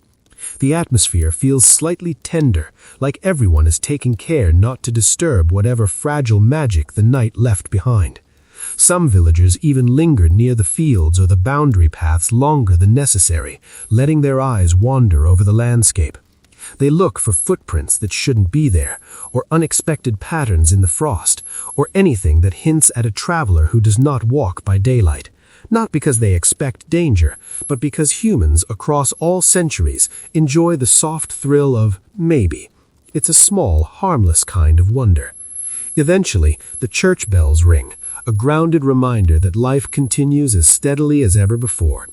The atmosphere feels slightly tender, like everyone is taking care not to disturb whatever fragile magic the night left behind. Some villagers even linger near the fields or the boundary paths longer than necessary, letting their eyes wander over the landscape. They look for footprints that shouldn't be there, or unexpected patterns in the frost, or anything that hints at a traveler who does not walk by daylight. Not because they expect danger, but because humans across all centuries enjoy the soft thrill of maybe. It's a small, harmless kind of wonder. Eventually, the church bells ring, a grounded reminder that life continues as steadily as ever before.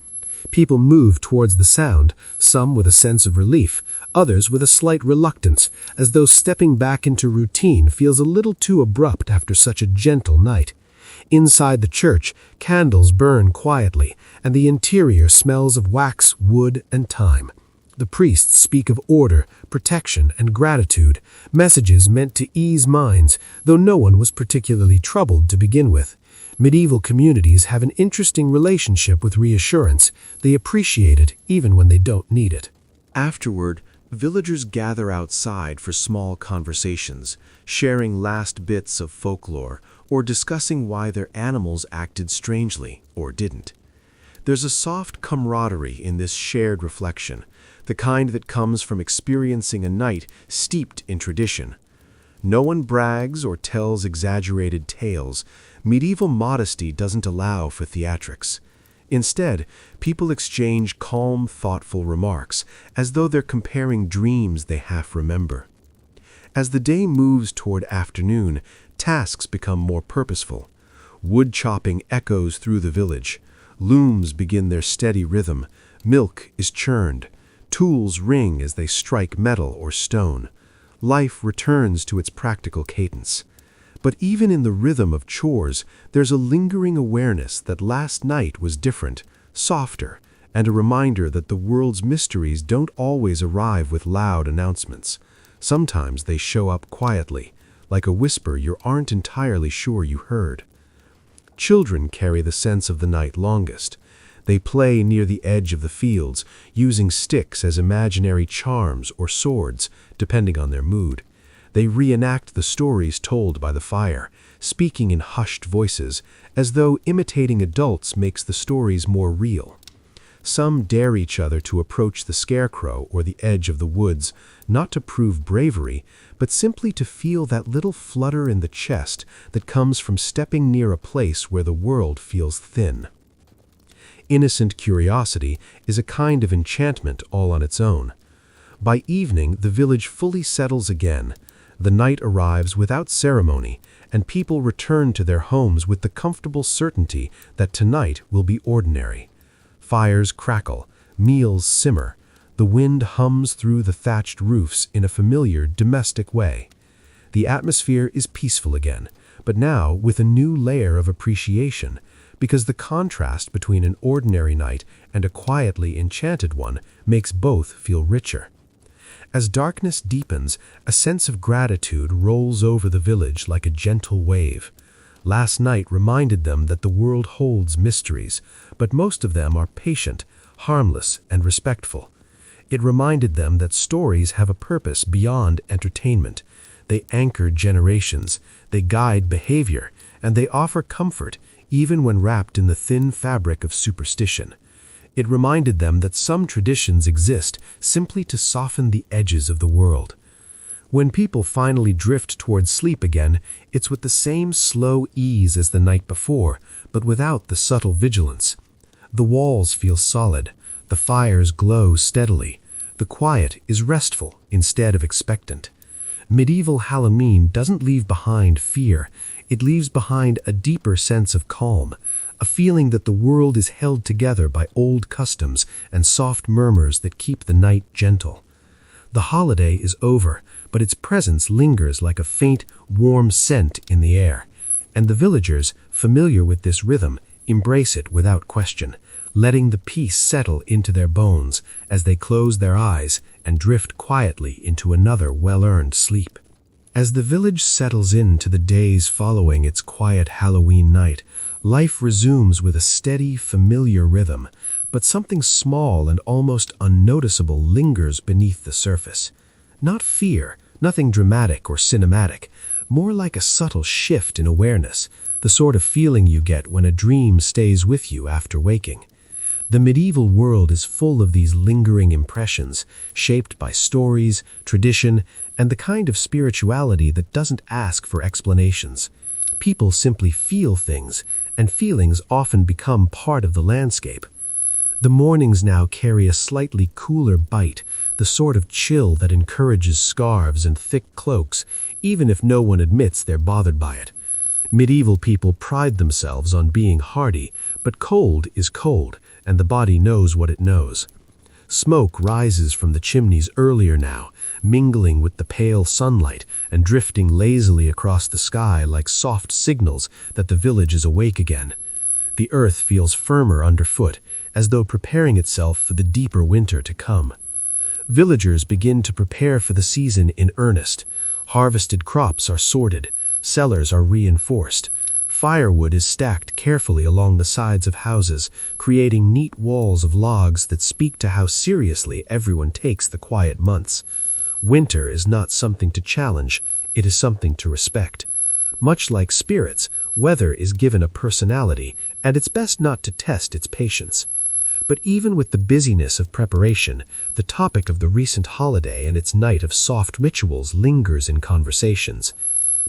People move towards the sound, some with a sense of relief, others with a slight reluctance, as though stepping back into routine feels a little too abrupt after such a gentle night. Inside the church, candles burn quietly, and the interior smells of wax, wood, and thyme. The priests speak of order, protection, and gratitude, messages meant to ease minds, though no one was particularly troubled to begin with. Medieval communities have an interesting relationship with reassurance. They appreciate it even when they don't need it. Afterward, villagers gather outside for small conversations, sharing last bits of folklore, or discussing why their animals acted strangely or didn't. There's a soft camaraderie in this shared reflection, the kind that comes from experiencing a night steeped in tradition. No one brags or tells exaggerated tales. Medieval modesty doesn't allow for theatrics. Instead, people exchange calm, thoughtful remarks, as though they're comparing dreams they half remember. As the day moves toward afternoon, Tasks become more purposeful. Wood chopping echoes through the village. Looms begin their steady rhythm. Milk is churned. Tools ring as they strike metal or stone. Life returns to its practical cadence. But even in the rhythm of chores, there's a lingering awareness that last night was different, softer, and a reminder that the world's mysteries don't always arrive with loud announcements. Sometimes they show up quietly, like a whisper you aren't entirely sure you heard. Children carry the sense of the night longest. They play near the edge of the fields, using sticks as imaginary charms or swords, depending on their mood. They reenact the stories told by the fire, speaking in hushed voices, as though imitating adults makes the stories more real. Some dare each other to approach the scarecrow or the edge of the woods, not to prove bravery, but simply to feel that little flutter in the chest that comes from stepping near a place where the world feels thin. Innocent curiosity is a kind of enchantment all on its own. By evening, the village fully settles again. The night arrives without ceremony, and people return to their homes with the comfortable certainty that tonight will be ordinary. Fires crackle, meals simmer. The wind hums through the thatched roofs in a familiar, domestic way. The atmosphere is peaceful again, but now with a new layer of appreciation, because the contrast between an ordinary night and a quietly enchanted one makes both feel richer. As darkness deepens, a sense of gratitude rolls over the village like a gentle wave. Last night reminded them that the world holds mysteries, but most of them are patient, harmless, and respectful. It reminded them that stories have a purpose beyond entertainment. They anchor generations, they guide behavior, and they offer comfort, even when wrapped in the thin fabric of superstition. It reminded them that some traditions exist simply to soften the edges of the world. When people finally drift towards sleep again, it's with the same slow ease as the night before, but without the subtle vigilance. The walls feel solid, the fires glow steadily, the quiet is restful instead of expectant. Medieval Halloween doesn't leave behind fear, it leaves behind a deeper sense of calm, a feeling that the world is held together by old customs and soft murmurs that keep the night gentle. The holiday is over, but its presence lingers like a faint, warm scent in the air, and the villagers, familiar with this rhythm, embrace it without question, letting the peace settle into their bones as they close their eyes and drift quietly into another well-earned sleep. As the village settles into the days following its quiet Halloween night, life resumes with a steady, familiar rhythm, but something small and almost unnoticeable lingers beneath the surface. Not fear, nothing dramatic or cinematic, more like a subtle shift in awareness, the sort of feeling you get when a dream stays with you after waking. The medieval world is full of these lingering impressions, shaped by stories, tradition, and the kind of spirituality that doesn't ask for explanations. People simply feel things, and feelings often become part of the landscape. The mornings now carry a slightly cooler bite, the sort of chill that encourages scarves and thick cloaks, even if no one admits they're bothered by it. Medieval people pride themselves on being hardy, but cold is cold, and the body knows what it knows. Smoke rises from the chimneys earlier now, mingling with the pale sunlight and drifting lazily across the sky like soft signals that the village is awake again. The earth feels firmer underfoot, as though preparing itself for the deeper winter to come. Villagers begin to prepare for the season in earnest. Harvested crops are sorted, cellars are reinforced. Firewood is stacked carefully along the sides of houses, creating neat walls of logs that speak to how seriously everyone takes the quiet months. Winter is not something to challenge, it is something to respect. Much like spirits, weather is given a personality, and it's best not to test its patience. But even with the busyness of preparation, the topic of the recent holiday and its night of soft rituals lingers in conversations.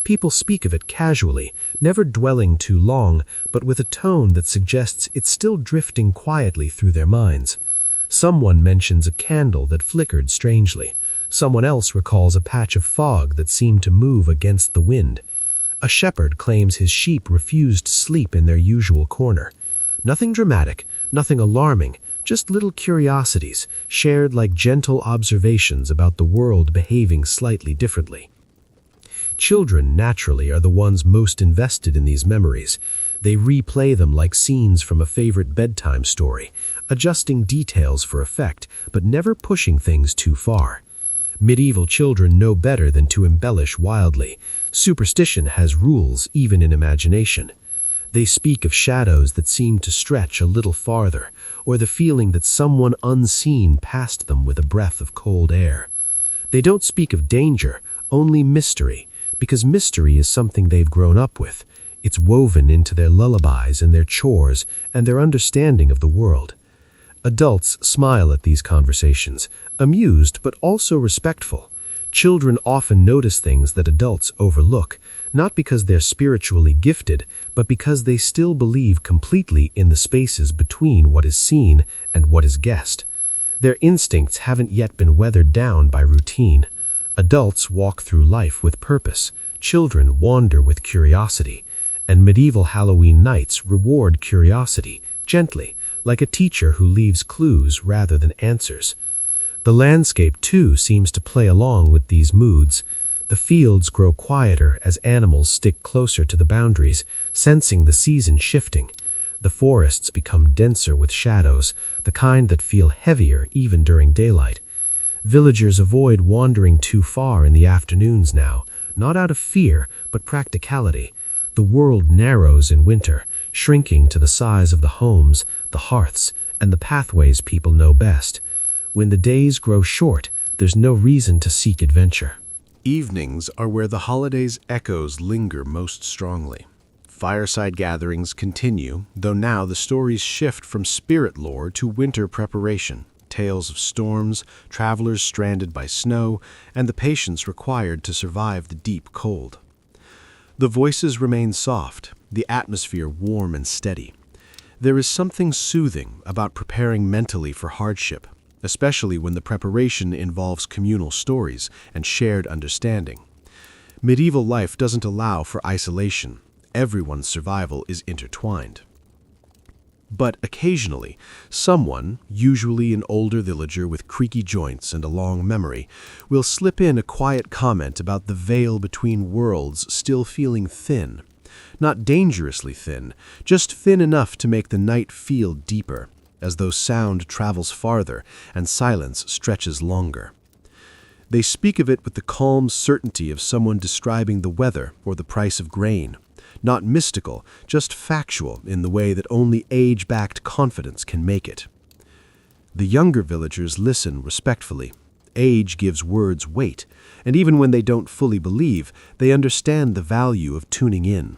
People speak of it casually, never dwelling too long, but with a tone that suggests it's still drifting quietly through their minds. Someone mentions a candle that flickered strangely. Someone else recalls a patch of fog that seemed to move against the wind. A shepherd claims his sheep refused sleep in their usual corner. Nothing dramatic, nothing alarming, just little curiosities, shared like gentle observations about the world behaving slightly differently. Children, naturally, are the ones most invested in these memories. They replay them like scenes from a favorite bedtime story, adjusting details for effect, but never pushing things too far. Medieval children know better than to embellish wildly. Superstition has rules even in imagination. They speak of shadows that seem to stretch a little farther, or the feeling that someone unseen passed them with a breath of cold air. They don't speak of danger, only mystery, because mystery is something they've grown up with. It's woven into their lullabies and their chores and their understanding of the world. Adults smile at these conversations, amused but also respectful. Children often notice things that adults overlook, not because they're spiritually gifted, but because they still believe completely in the spaces between what is seen and what is guessed. Their instincts haven't yet been weathered down by routine. Adults walk through life with purpose. Children wander with curiosity. And medieval Halloween nights reward curiosity, gently, like a teacher who leaves clues rather than answers. The landscape, too, seems to play along with these moods. The fields grow quieter as animals stick closer to the boundaries, sensing the season shifting. The forests become denser with shadows, the kind that feel heavier even during daylight. Villagers avoid wandering too far in the afternoons now, not out of fear, but practicality. The world narrows in winter, shrinking to the size of the homes, the hearths, and the pathways people know best. When the days grow short, there's no reason to seek adventure. Evenings are where the holidays' echoes linger most strongly. Fireside gatherings continue, though now the stories shift from spirit lore to winter preparation. Tales of storms, travelers stranded by snow, and the patience required to survive the deep cold. The voices remain soft, the atmosphere warm and steady. There is something soothing about preparing mentally for hardship, especially when the preparation involves communal stories and shared understanding. Medieval life doesn't allow for isolation. Everyone's survival is intertwined. But occasionally, someone, usually an older villager with creaky joints and a long memory, will slip in a quiet comment about the veil between worlds still feeling thin. Not dangerously thin, just thin enough to make the night feel deeper, as though sound travels farther and silence stretches longer. They speak of it with the calm certainty of someone describing the weather or the price of grain. Not mystical, just factual in the way that only age-backed confidence can make it. The younger villagers listen respectfully. Age gives words weight, and even when they don't fully believe, they understand the value of tuning in.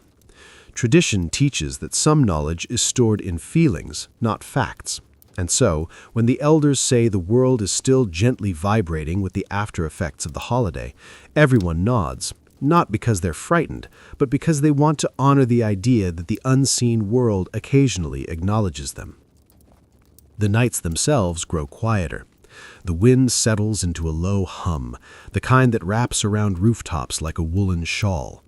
Tradition teaches that some knowledge is stored in feelings, not facts. And so, when the elders say the world is still gently vibrating with the after-effects of the holiday, everyone nods. Not because they're frightened, but because they want to honor the idea that the unseen world occasionally acknowledges them. The nights themselves grow quieter. The wind settles into a low hum, the kind that wraps around rooftops like a woolen shawl.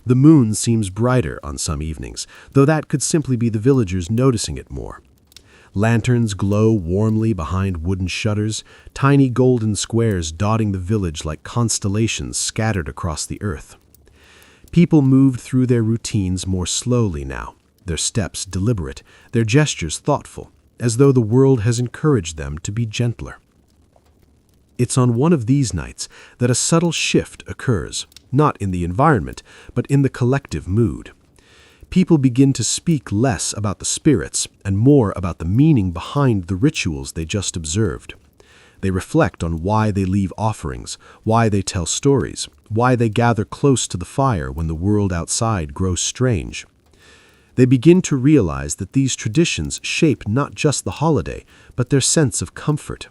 The moon seems brighter on some evenings, though that could simply be the villagers noticing it more. Lanterns glow warmly behind wooden shutters, tiny golden squares dotting the village like constellations scattered across the earth. People moved through their routines more slowly now, their steps deliberate, their gestures thoughtful, as though the world has encouraged them to be gentler. It's on one of these nights that a subtle shift occurs, not in the environment, but in the collective mood. People begin to speak less about the spirits and more about the meaning behind the rituals they just observed. They reflect on why they leave offerings, why they tell stories, why they gather close to the fire when the world outside grows strange. They begin to realize that these traditions shape not just the holiday, but their sense of comfort.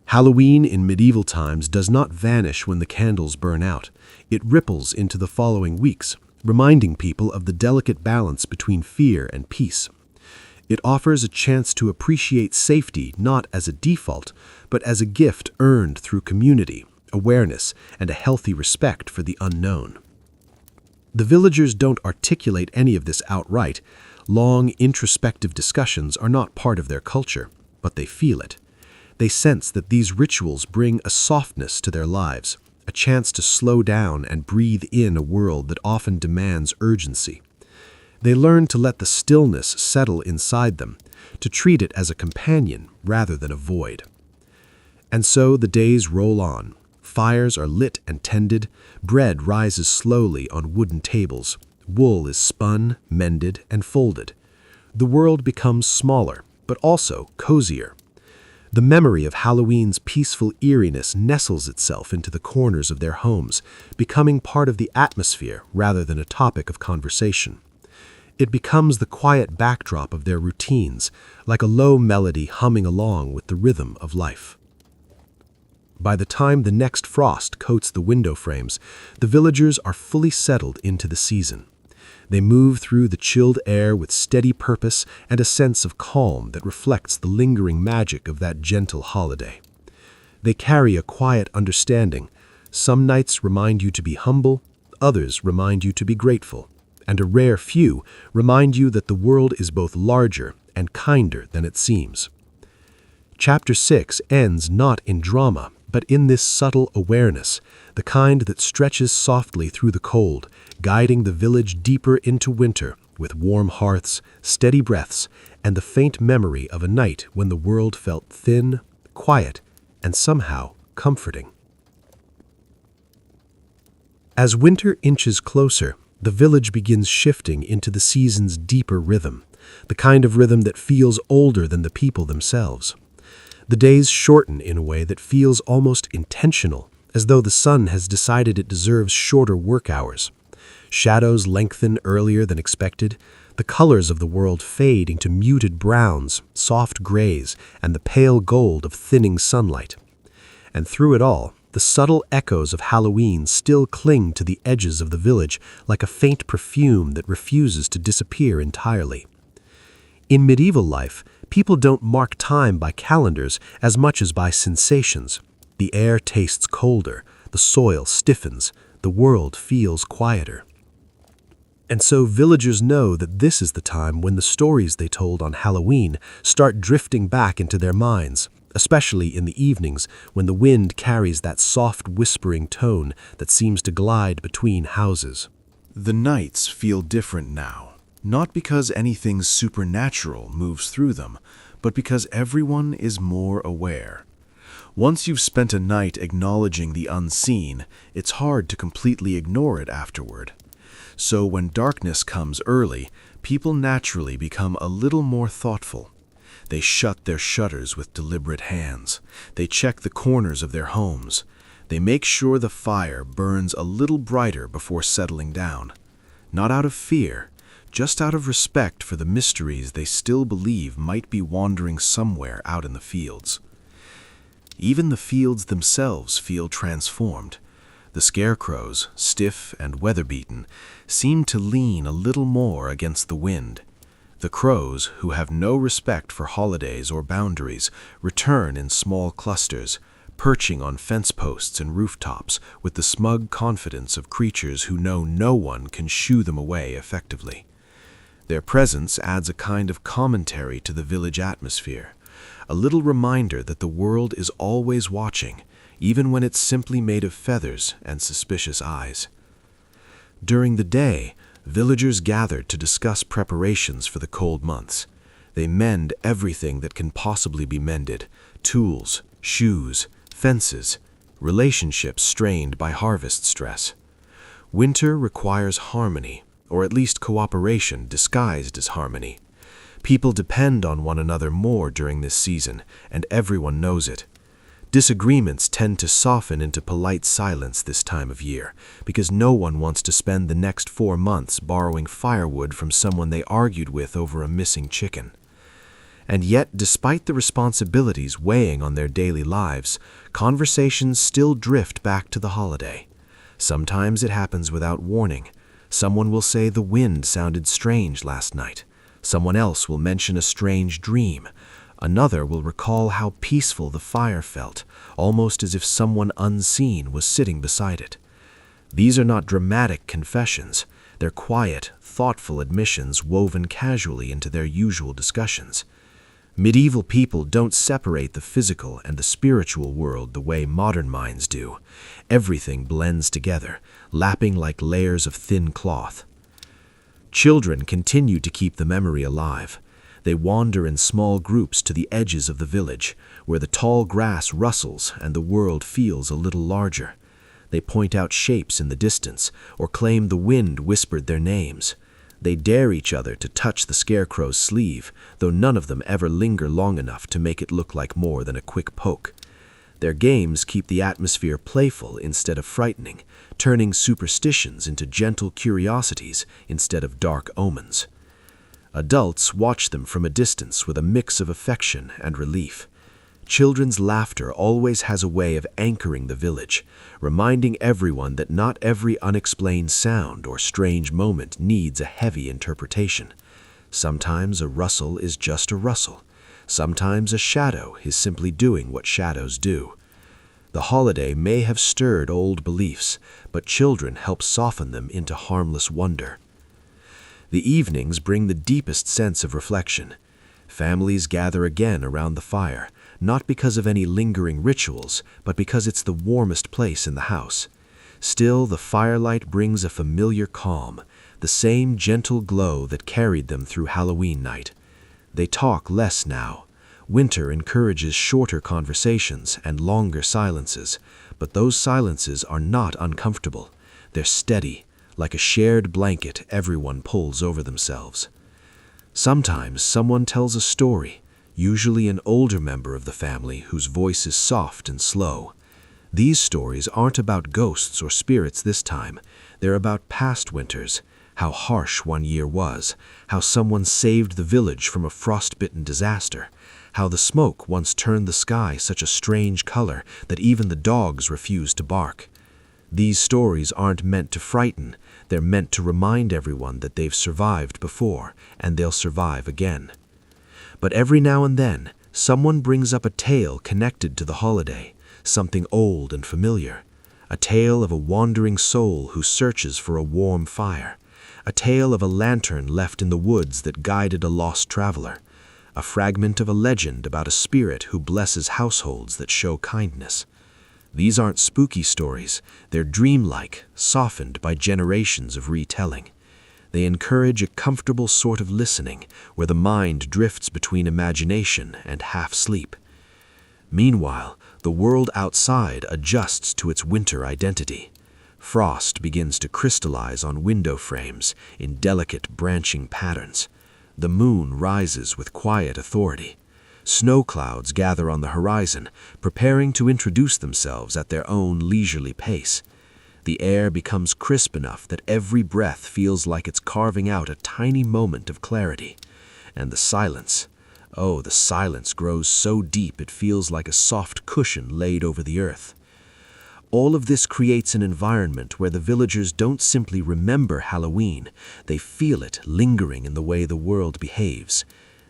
Halloween in medieval times does not vanish when the candles burn out. It ripples into the following weeks, reminding people of the delicate balance between fear and peace. It offers a chance to appreciate safety not as a default, but as a gift earned through community, awareness, and a healthy respect for the unknown. The villagers don't articulate any of this outright. Long, introspective discussions are not part of their culture, but they feel it. They sense that these rituals bring a softness to their lives, a chance to slow down and breathe in a world that often demands urgency. They learn to let the stillness settle inside them, to treat it as a companion rather than a void. And so the days roll on. Fires are lit and tended, bread rises slowly on wooden tables, wool is spun, mended, and folded. The world becomes smaller, but also cozier. The memory of Halloween's peaceful eeriness nestles itself into the corners of their homes, becoming part of the atmosphere rather than a topic of conversation. It becomes the quiet backdrop of their routines, like a low melody humming along with the rhythm of life. By the time the next frost coats the window frames, the villagers are fully settled into the season. They move through the chilled air with steady purpose and a sense of calm that reflects the lingering magic of that gentle holiday. They carry a quiet understanding. Some nights remind you to be humble, others remind you to be grateful, and a rare few remind you that the world is both larger and kinder than it seems. Chapter 6 ends not in drama, but in this subtle awareness, the kind that stretches softly through the cold, guiding the village deeper into winter with warm hearths, steady breaths, and the faint memory of a night when the world felt thin, quiet, and somehow comforting. As winter inches closer, the village begins shifting into the season's deeper rhythm, the kind of rhythm that feels older than the people themselves. The days shorten in a way that feels almost intentional, as though the sun has decided it deserves shorter work hours. Shadows lengthen earlier than expected, the colors of the world fade into muted browns, soft grays, and the pale gold of thinning sunlight. And through it all, the subtle echoes of Halloween still cling to the edges of the village like a faint perfume that refuses to disappear entirely. In medieval life, people don't mark time by calendars as much as by sensations. The air tastes colder, the soil stiffens, the world feels quieter. And so villagers know that this is the time when the stories they told on Halloween start drifting back into their minds, especially in the evenings when the wind carries that soft whispering tone that seems to glide between houses. The nights feel different now, not because anything supernatural moves through them, but because everyone is more aware. Once you've spent a night acknowledging the unseen, it's hard to completely ignore it afterward. So when darkness comes early, people naturally become a little more thoughtful. They shut their shutters with deliberate hands. They check the corners of their homes. They make sure the fire burns a little brighter before settling down. Not out of fear, just out of respect for the mysteries they still believe might be wandering somewhere out in the fields. Even the fields themselves feel transformed. The scarecrows, stiff and weather-beaten, seem to lean a little more against the wind. The crows, who have no respect for holidays or boundaries, return in small clusters, perching on fence posts and rooftops with the smug confidence of creatures who know no one can shoo them away effectively. Their presence adds a kind of commentary to the village atmosphere, a little reminder that the world is always watching, even when it's simply made of feathers and suspicious eyes. During the day, villagers gather to discuss preparations for the cold months. They mend everything that can possibly be mended: tools, shoes, fences, relationships strained by harvest stress. Winter requires harmony, or at least cooperation disguised as harmony. People depend on one another more during this season, and everyone knows it. Disagreements tend to soften into polite silence this time of year, because no one wants to spend the next 4 months borrowing firewood from someone they argued with over a missing chicken. And yet, despite the responsibilities weighing on their daily lives, conversations still drift back to the holiday. Sometimes it happens without warning. Someone will say the wind sounded strange last night. Someone else will mention a strange dream. Another will recall how peaceful the fire felt, almost as if someone unseen was sitting beside it. These are not dramatic confessions. their quiet, thoughtful admissions woven casually into their usual discussions. Medieval people don't separate the physical and the spiritual world the way modern minds do. Everything blends together, lapping like layers of thin cloth. Children continue to keep the memory alive. They wander in small groups to the edges of the village, where the tall grass rustles and the world feels a little larger. They point out shapes in the distance, or claim the wind whispered their names. They dare each other to touch the scarecrow's sleeve, though none of them ever linger long enough to make it look like more than a quick poke. Their games keep the atmosphere playful instead of frightening, turning superstitions into gentle curiosities instead of dark omens. Adults watch them from a distance with a mix of affection and relief. Children's laughter always has a way of anchoring the village, reminding everyone that not every unexplained sound or strange moment needs a heavy interpretation. Sometimes a rustle is just a rustle. Sometimes a shadow is simply doing what shadows do. The holiday may have stirred old beliefs, but children help soften them into harmless wonder. The evenings bring the deepest sense of reflection. Families gather again around the fire, not because of any lingering rituals, but because it's the warmest place in the house. Still, the firelight brings a familiar calm, the same gentle glow that carried them through Halloween night. They talk less now. Winter encourages shorter conversations and longer silences, but those silences are not uncomfortable. They're steady, like a shared blanket everyone pulls over themselves. Sometimes someone tells a story, usually an older member of the family whose voice is soft and slow. These stories aren't about ghosts or spirits this time. They're about past winters, how harsh one year was, how someone saved the village from a frostbitten disaster, how the smoke once turned the sky such a strange color that even the dogs refused to bark. These stories aren't meant to frighten. They're meant to remind everyone that they've survived before, and they'll survive again. But every now and then, someone brings up a tale connected to the holiday, something old and familiar. A tale of a wandering soul who searches for a warm fire. A tale of a lantern left in the woods that guided a lost traveler. A fragment of a legend about a spirit who blesses households that show kindness. These aren't spooky stories. They're dreamlike, softened by generations of retelling. They encourage a comfortable sort of listening where the mind drifts between imagination and half-sleep. Meanwhile, the world outside adjusts to its winter identity. Frost begins to crystallize on window frames in delicate branching patterns. The moon rises with quiet authority. Snow clouds gather on the horizon, preparing to introduce themselves at their own leisurely pace. The air becomes crisp enough that every breath feels like it's carving out a tiny moment of clarity. And the silence, oh, the silence grows so deep it feels like a soft cushion laid over the earth. All of this creates an environment where the villagers don't simply remember Halloween, they feel it lingering in the way the world behaves.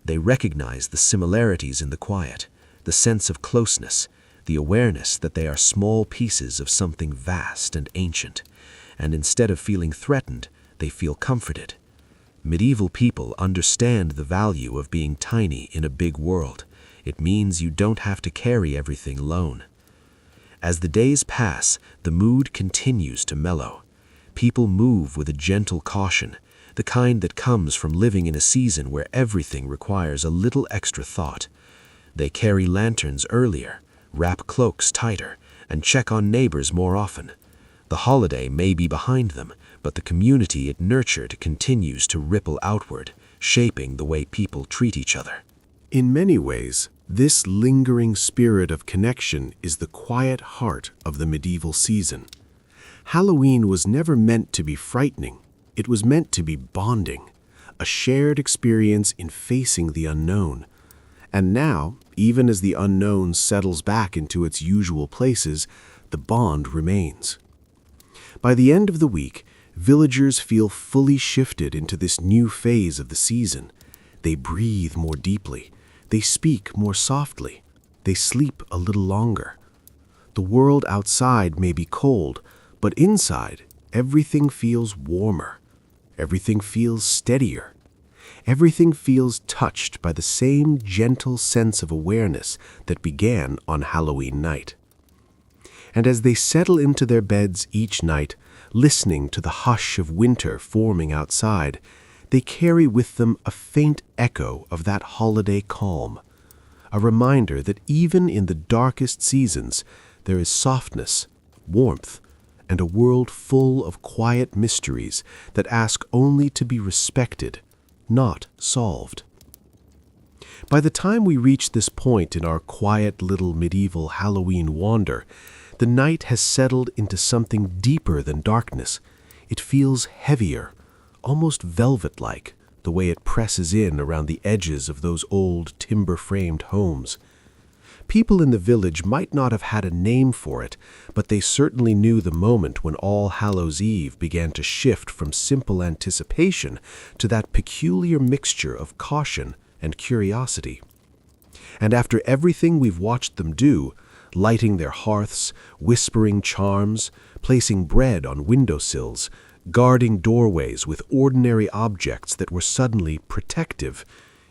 They recognize the similarities in the quiet, the sense of closeness, the awareness that they are small pieces of something vast and ancient, and instead of feeling threatened, they feel comforted. Medieval people understand the value of being tiny in a big world. It means you don't have to carry everything alone. As the days pass, the mood continues to mellow. People move with a gentle caution, the kind that comes from living in a season where everything requires a little extra thought. They carry lanterns earlier, wrap cloaks tighter, and check on neighbors more often. The holiday may be behind them, but the community it nurtured continues to ripple outward, shaping the way people treat each other. In many ways, this lingering spirit of connection is the quiet heart of the medieval season. Halloween was never meant to be frightening. It was meant to be bonding, a shared experience in facing the unknown. And now, even as the unknown settles back into its usual places, the bond remains. By the end of the week, villagers feel fully shifted into this new phase of the season. They breathe more deeply. They speak more softly. They sleep a little longer. The world outside may be cold, but inside, everything feels warmer. Everything feels steadier. Everything feels touched by the same gentle sense of awareness that began on Halloween night. And as they settle into their beds each night, listening to the hush of winter forming outside, they carry with them a faint echo of that holiday calm, a reminder that even in the darkest seasons there is softness, warmth, and a world full of quiet mysteries that ask only to be respected, not solved. By the time we reach this point in our quiet little medieval Halloween wander, the night has settled into something deeper than darkness. It feels heavier, almost velvet-like, the way it presses in around the edges of those old timber-framed homes. People in the village might not have had a name for it, but they certainly knew the moment when All Hallows' Eve began to shift from simple anticipation to that peculiar mixture of caution and curiosity. And after everything we've watched them do, lighting their hearths, whispering charms, placing bread on windowsills, guarding doorways with ordinary objects that were suddenly protective,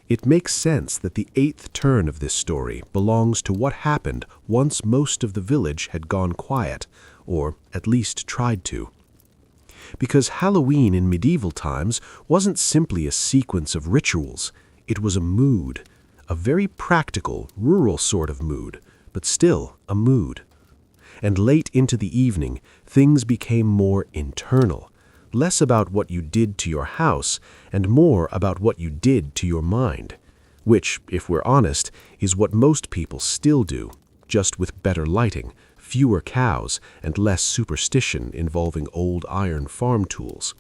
it makes sense that the 8th turn of this story belongs to what happened once most of the village had gone quiet, or at least tried to. Because Halloween in medieval times wasn't simply a sequence of rituals, it was a mood, a very practical, rural sort of mood, but still a mood. And late into the evening, things became more internal, less about what you did to your house and more about what you did to your mind, which, if we're honest, is what most people still do, just with better lighting, fewer cows, and less superstition involving old iron farm tools.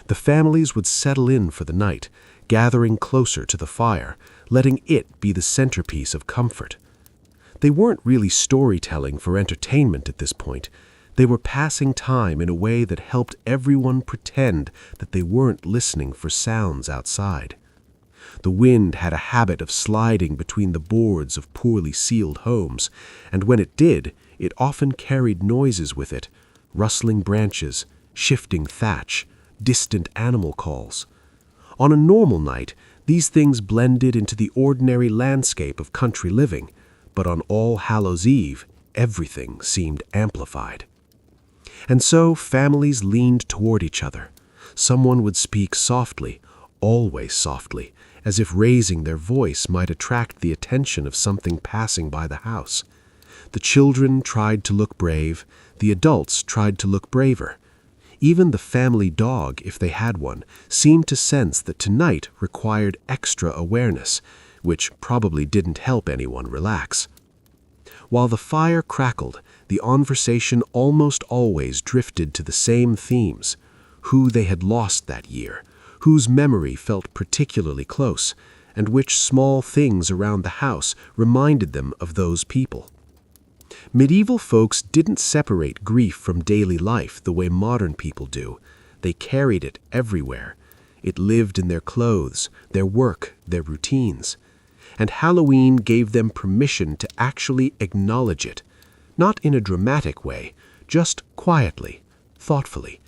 The families would settle in for the night, gathering closer to the fire, letting it be the centerpiece of comfort. They weren't really storytelling for entertainment at this point. They were passing time in a way that helped everyone pretend that they weren't listening for sounds outside. The wind had a habit of sliding between the boards of poorly sealed homes, and when it did, it often carried noises with it, rustling branches, shifting thatch, distant animal calls. On a normal night, these things blended into the ordinary landscape of country living, but on All Hallows' Eve, everything seemed amplified. And so families leaned toward each other. Someone would speak softly, always softly, as if raising their voice might attract the attention of something passing by the house. The children tried to look brave, the adults tried to look braver. Even the family dog, if they had one, seemed to sense that tonight required extra awareness, which probably didn't help anyone relax. While the fire crackled, the conversation almost always drifted to the same themes: who they had lost that year, whose memory felt particularly close, and which small things around the house reminded them of those people. Medieval folks didn't separate grief from daily life the way modern people do. They carried it everywhere. It lived in their clothes, their work, their routines. And Halloween gave them permission to actually acknowledge it, not in a dramatic way, just quietly, thoughtfully,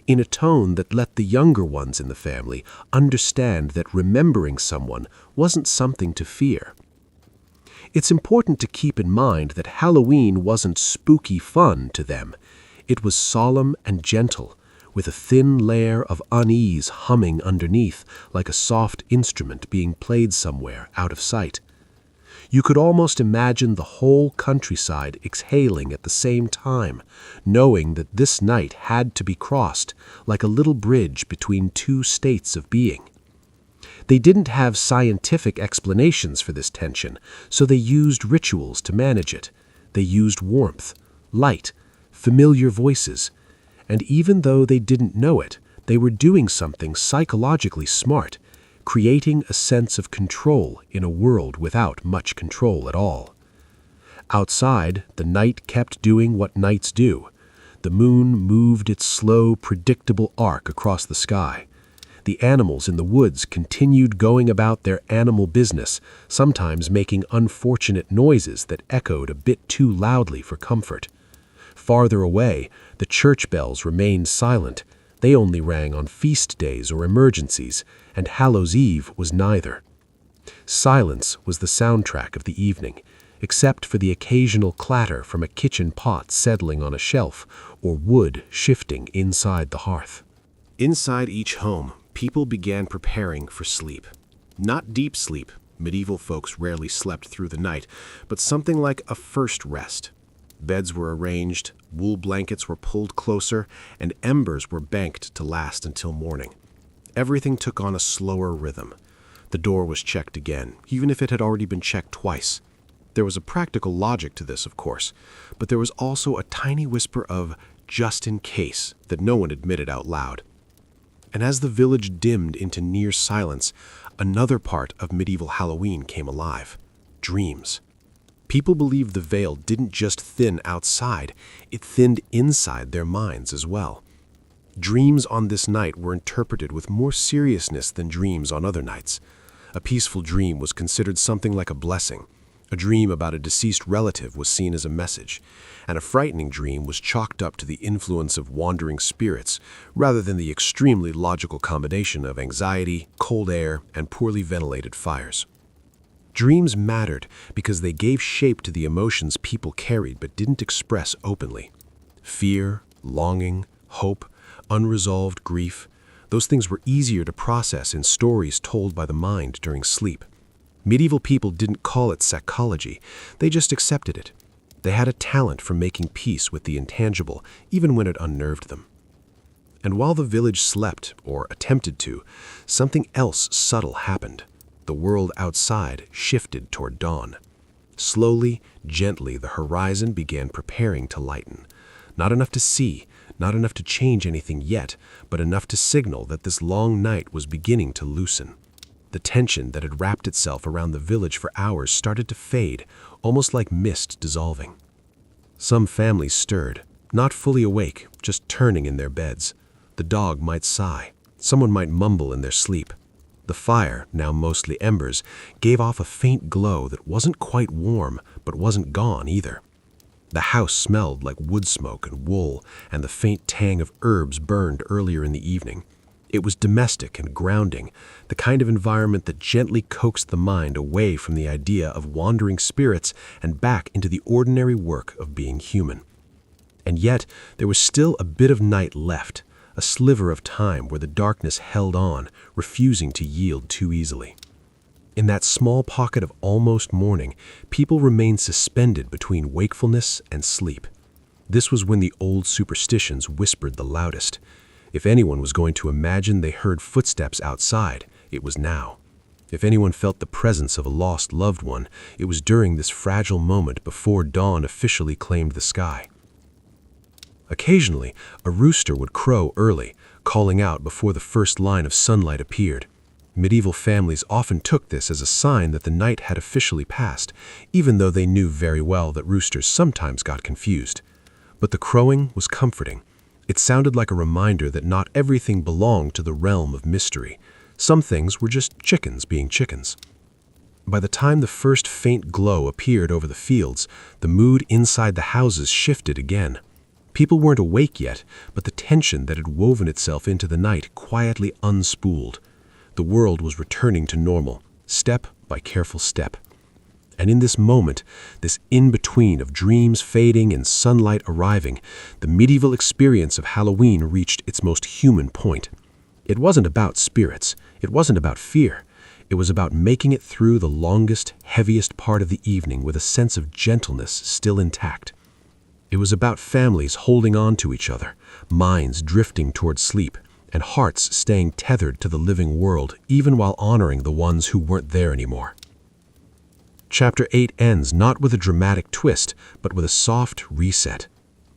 in a tone that let the younger ones in the family understand that remembering someone wasn't something to fear. It's important to keep in mind that Halloween wasn't spooky fun to them. It was solemn and gentle, with a thin layer of unease humming underneath like a soft instrument being played somewhere out of sight. You could almost imagine the whole countryside exhaling at the same time, knowing that this night had to be crossed, like a little bridge between two states of being. They didn't have scientific explanations for this tension, so they used rituals to manage it. They used warmth, light, familiar voices, and even though they didn't know it, they were doing something psychologically smart, creating a sense of control in a world without much control at all. Outside, the night kept doing what nights do. The moon moved its slow, predictable arc across the sky. The animals in the woods continued going about their animal business, sometimes making unfortunate noises that echoed a bit too loudly for comfort. Farther away, the church bells remained silent, They only rang on feast days or emergencies, and Hallows' Eve was neither. Silence was the soundtrack of the evening, except for the occasional clatter from a kitchen pot settling on a shelf or wood shifting inside the hearth. Inside each home, people began preparing for sleep. Not deep sleep. Medieval folks rarely slept through the night, but something like a first rest. Beds were arranged, wool blankets were pulled closer, and embers were banked to last until morning. Everything took on a slower rhythm. The door was checked again, even if it had already been checked twice. There was a practical logic to this, of course, but there was also a tiny whisper of just in case that no one admitted out loud. And as the village dimmed into near silence, another part of medieval Halloween came alive: dreams. People believed the veil didn't just thin outside, it thinned inside their minds as well. Dreams on this night were interpreted with more seriousness than dreams on other nights. A peaceful dream was considered something like a blessing. A dream about a deceased relative was seen as a message, and a frightening dream was chalked up to the influence of wandering spirits rather than the extremely logical combination of anxiety, cold air, and poorly ventilated fires. Dreams mattered because they gave shape to the emotions people carried but didn't express openly. Fear, longing, hope, unresolved grief, those things were easier to process in stories told by the mind during sleep. Medieval people didn't call it psychology, they just accepted it. They had a talent for making peace with the intangible, even when it unnerved them. And while the village slept, or attempted to, something else subtle happened. The world outside shifted toward dawn. Slowly, gently, the horizon began preparing to lighten. Not enough to see, not enough to change anything yet, but enough to signal that this long night was beginning to loosen. The tension that had wrapped itself around the village for hours started to fade, almost like mist dissolving. Some families stirred, not fully awake, just turning in their beds. The dog might sigh. Someone might mumble in their sleep. The fire, now mostly embers, gave off a faint glow that wasn't quite warm, but wasn't gone either. The house smelled like wood smoke and wool, and the faint tang of herbs burned earlier in the evening. It was domestic and grounding, the kind of environment that gently coaxed the mind away from the idea of wandering spirits and back into the ordinary work of being human. And yet, there was still a bit of night left, a sliver of time where the darkness held on, refusing to yield too easily. In that small pocket of almost morning, people remained suspended between wakefulness and sleep. This was when the old superstitions whispered the loudest. If anyone was going to imagine they heard footsteps outside, it was now. If anyone felt the presence of a lost loved one, it was during this fragile moment before dawn officially claimed the sky. Occasionally, a rooster would crow early, calling out before the first line of sunlight appeared. Medieval families often took this as a sign that the night had officially passed, even though they knew very well that roosters sometimes got confused. But the crowing was comforting. It sounded like a reminder that not everything belonged to the realm of mystery. Some things were just chickens being chickens. By the time the first faint glow appeared over the fields, the mood inside the houses shifted again. People weren't awake yet, but the tension that had woven itself into the night quietly unspooled. The world was returning to normal, step by careful step. And in this moment, this in-between of dreams fading and sunlight arriving, the medieval experience of Halloween reached its most human point. It wasn't about spirits. It wasn't about fear. It was about making it through the longest, heaviest part of the evening with a sense of gentleness still intact. It was about families holding on to each other, minds drifting toward sleep, and hearts staying tethered to the living world even while honoring the ones who weren't there anymore. Chapter 8 ends not with a dramatic twist, but with a soft reset.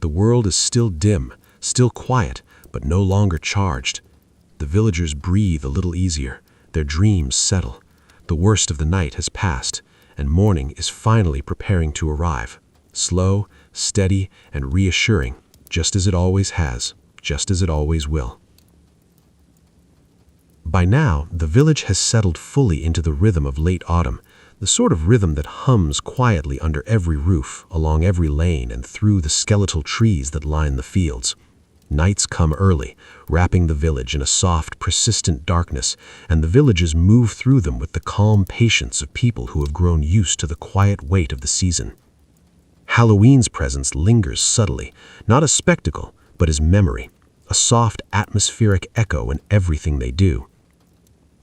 The world is still dim, still quiet, but no longer charged. The villagers breathe a little easier. Their dreams settle. The worst of the night has passed, and morning is finally preparing to arrive. Slow, steady, and reassuring, just as it always has, just as it always will. By now, the village has settled fully into the rhythm of late autumn, the sort of rhythm that hums quietly under every roof, along every lane, and through the skeletal trees that line the fields. Nights come early, wrapping the village in a soft, persistent darkness, and the villagers move through them with the calm patience of people who have grown used to the quiet weight of the season. Halloween's presence lingers subtly, not as spectacle, but as memory, a soft atmospheric echo in everything they do.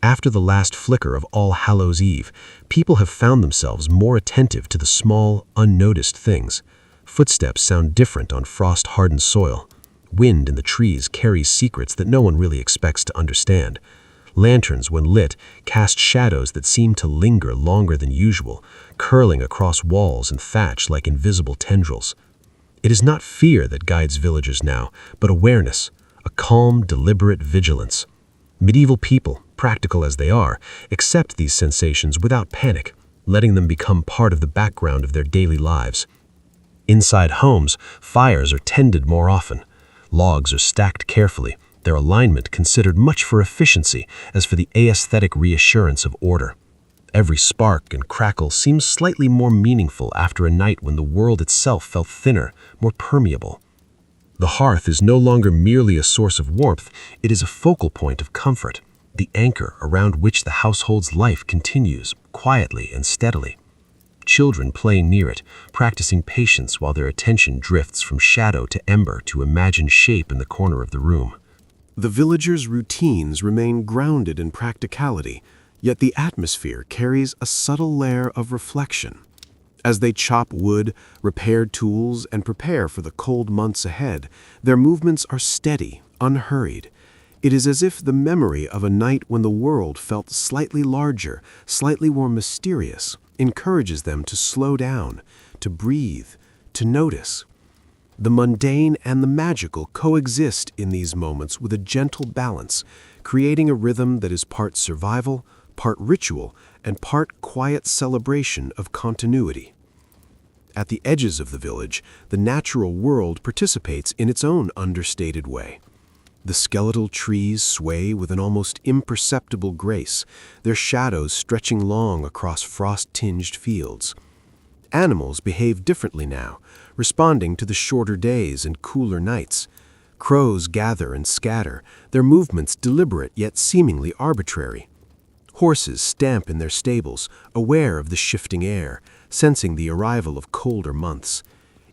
After the last flicker of All Hallows' Eve, people have found themselves more attentive to the small, unnoticed things. Footsteps sound different on frost-hardened soil. Wind in the trees carries secrets that no one really expects to understand. Lanterns, when lit, cast shadows that seem to linger longer than usual, curling across walls and thatch like invisible tendrils. It is not fear that guides villagers now, but awareness, a calm, deliberate vigilance. Medieval people, practical as they are, accept these sensations without panic, letting them become part of the background of their daily lives. Inside homes, fires are tended more often. Logs are stacked carefully, their alignment considered much for efficiency as for the aesthetic reassurance of order. Every spark and crackle seems slightly more meaningful after a night when the world itself felt thinner, more permeable. The hearth is no longer merely a source of warmth, it is a focal point of comfort, the anchor around which the household's life continues, quietly and steadily. Children play near it, practicing patience while their attention drifts from shadow to ember to imagined shape in the corner of the room. The villagers' routines remain grounded in practicality, yet the atmosphere carries a subtle layer of reflection. As they chop wood, repair tools, and prepare for the cold months ahead, their movements are steady, unhurried. It is as if the memory of a night when the world felt slightly larger, slightly more mysterious, encourages them to slow down, to breathe, to notice. The mundane and the magical coexist in these moments with a gentle balance, creating a rhythm that is part survival, part ritual, and part quiet celebration of continuity. At the edges of the village, the natural world participates in its own understated way. The skeletal trees sway with an almost imperceptible grace, their shadows stretching long across frost-tinged fields. Animals behave differently now, responding to the shorter days and cooler nights. Crows gather and scatter, their movements deliberate yet seemingly arbitrary. Horses stamp in their stables, aware of the shifting air, sensing the arrival of colder months.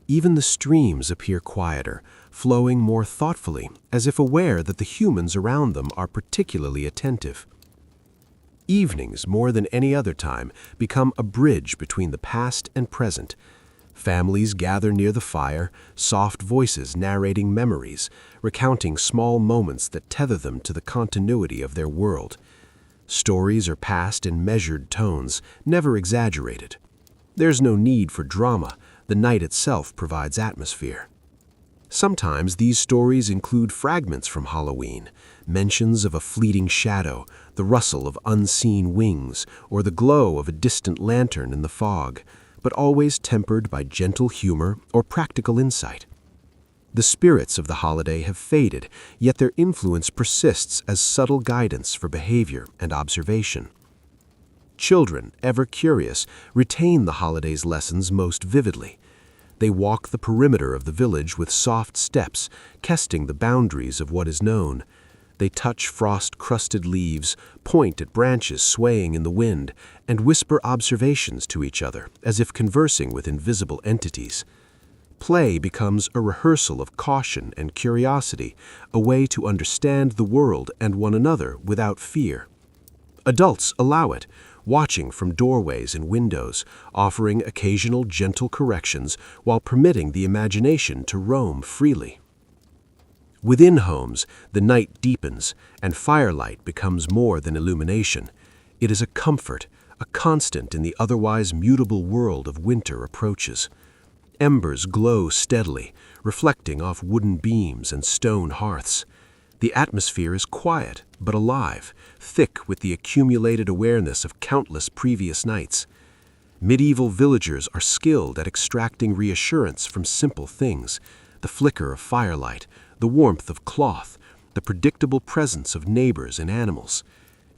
Even the streams appear quieter, flowing more thoughtfully, as if aware that the humans around them are particularly attentive. Evenings, more than any other time, become a bridge between the past and present. Families gather near the fire, soft voices narrating memories, recounting small moments that tether them to the continuity of their world. Stories are passed in measured tones, never exaggerated. There's no need for drama, the night itself provides atmosphere. Sometimes these stories include fragments from Halloween, mentions of a fleeting shadow, the rustle of unseen wings, or the glow of a distant lantern in the fog, but always tempered by gentle humor or practical insight. The spirits of the holiday have faded, yet their influence persists as subtle guidance for behavior and observation. Children, ever curious, retain the holiday's lessons most vividly. They walk the perimeter of the village with soft steps, testing the boundaries of what is known. They touch frost-crusted leaves, point at branches swaying in the wind, and whisper observations to each other, as if conversing with invisible entities. Play becomes a rehearsal of caution and curiosity, a way to understand the world and one another without fear. Adults allow it, watching from doorways and windows, offering occasional gentle corrections while permitting the imagination to roam freely. Within homes, the night deepens, and firelight becomes more than illumination. It is a comfort, a constant in the otherwise mutable world of winter approaches. Embers glow steadily, reflecting off wooden beams and stone hearths. The atmosphere is quiet, but alive, thick with the accumulated awareness of countless previous nights. Medieval villagers are skilled at extracting reassurance from simple things: the flicker of firelight, the warmth of cloth, the predictable presence of neighbors and animals.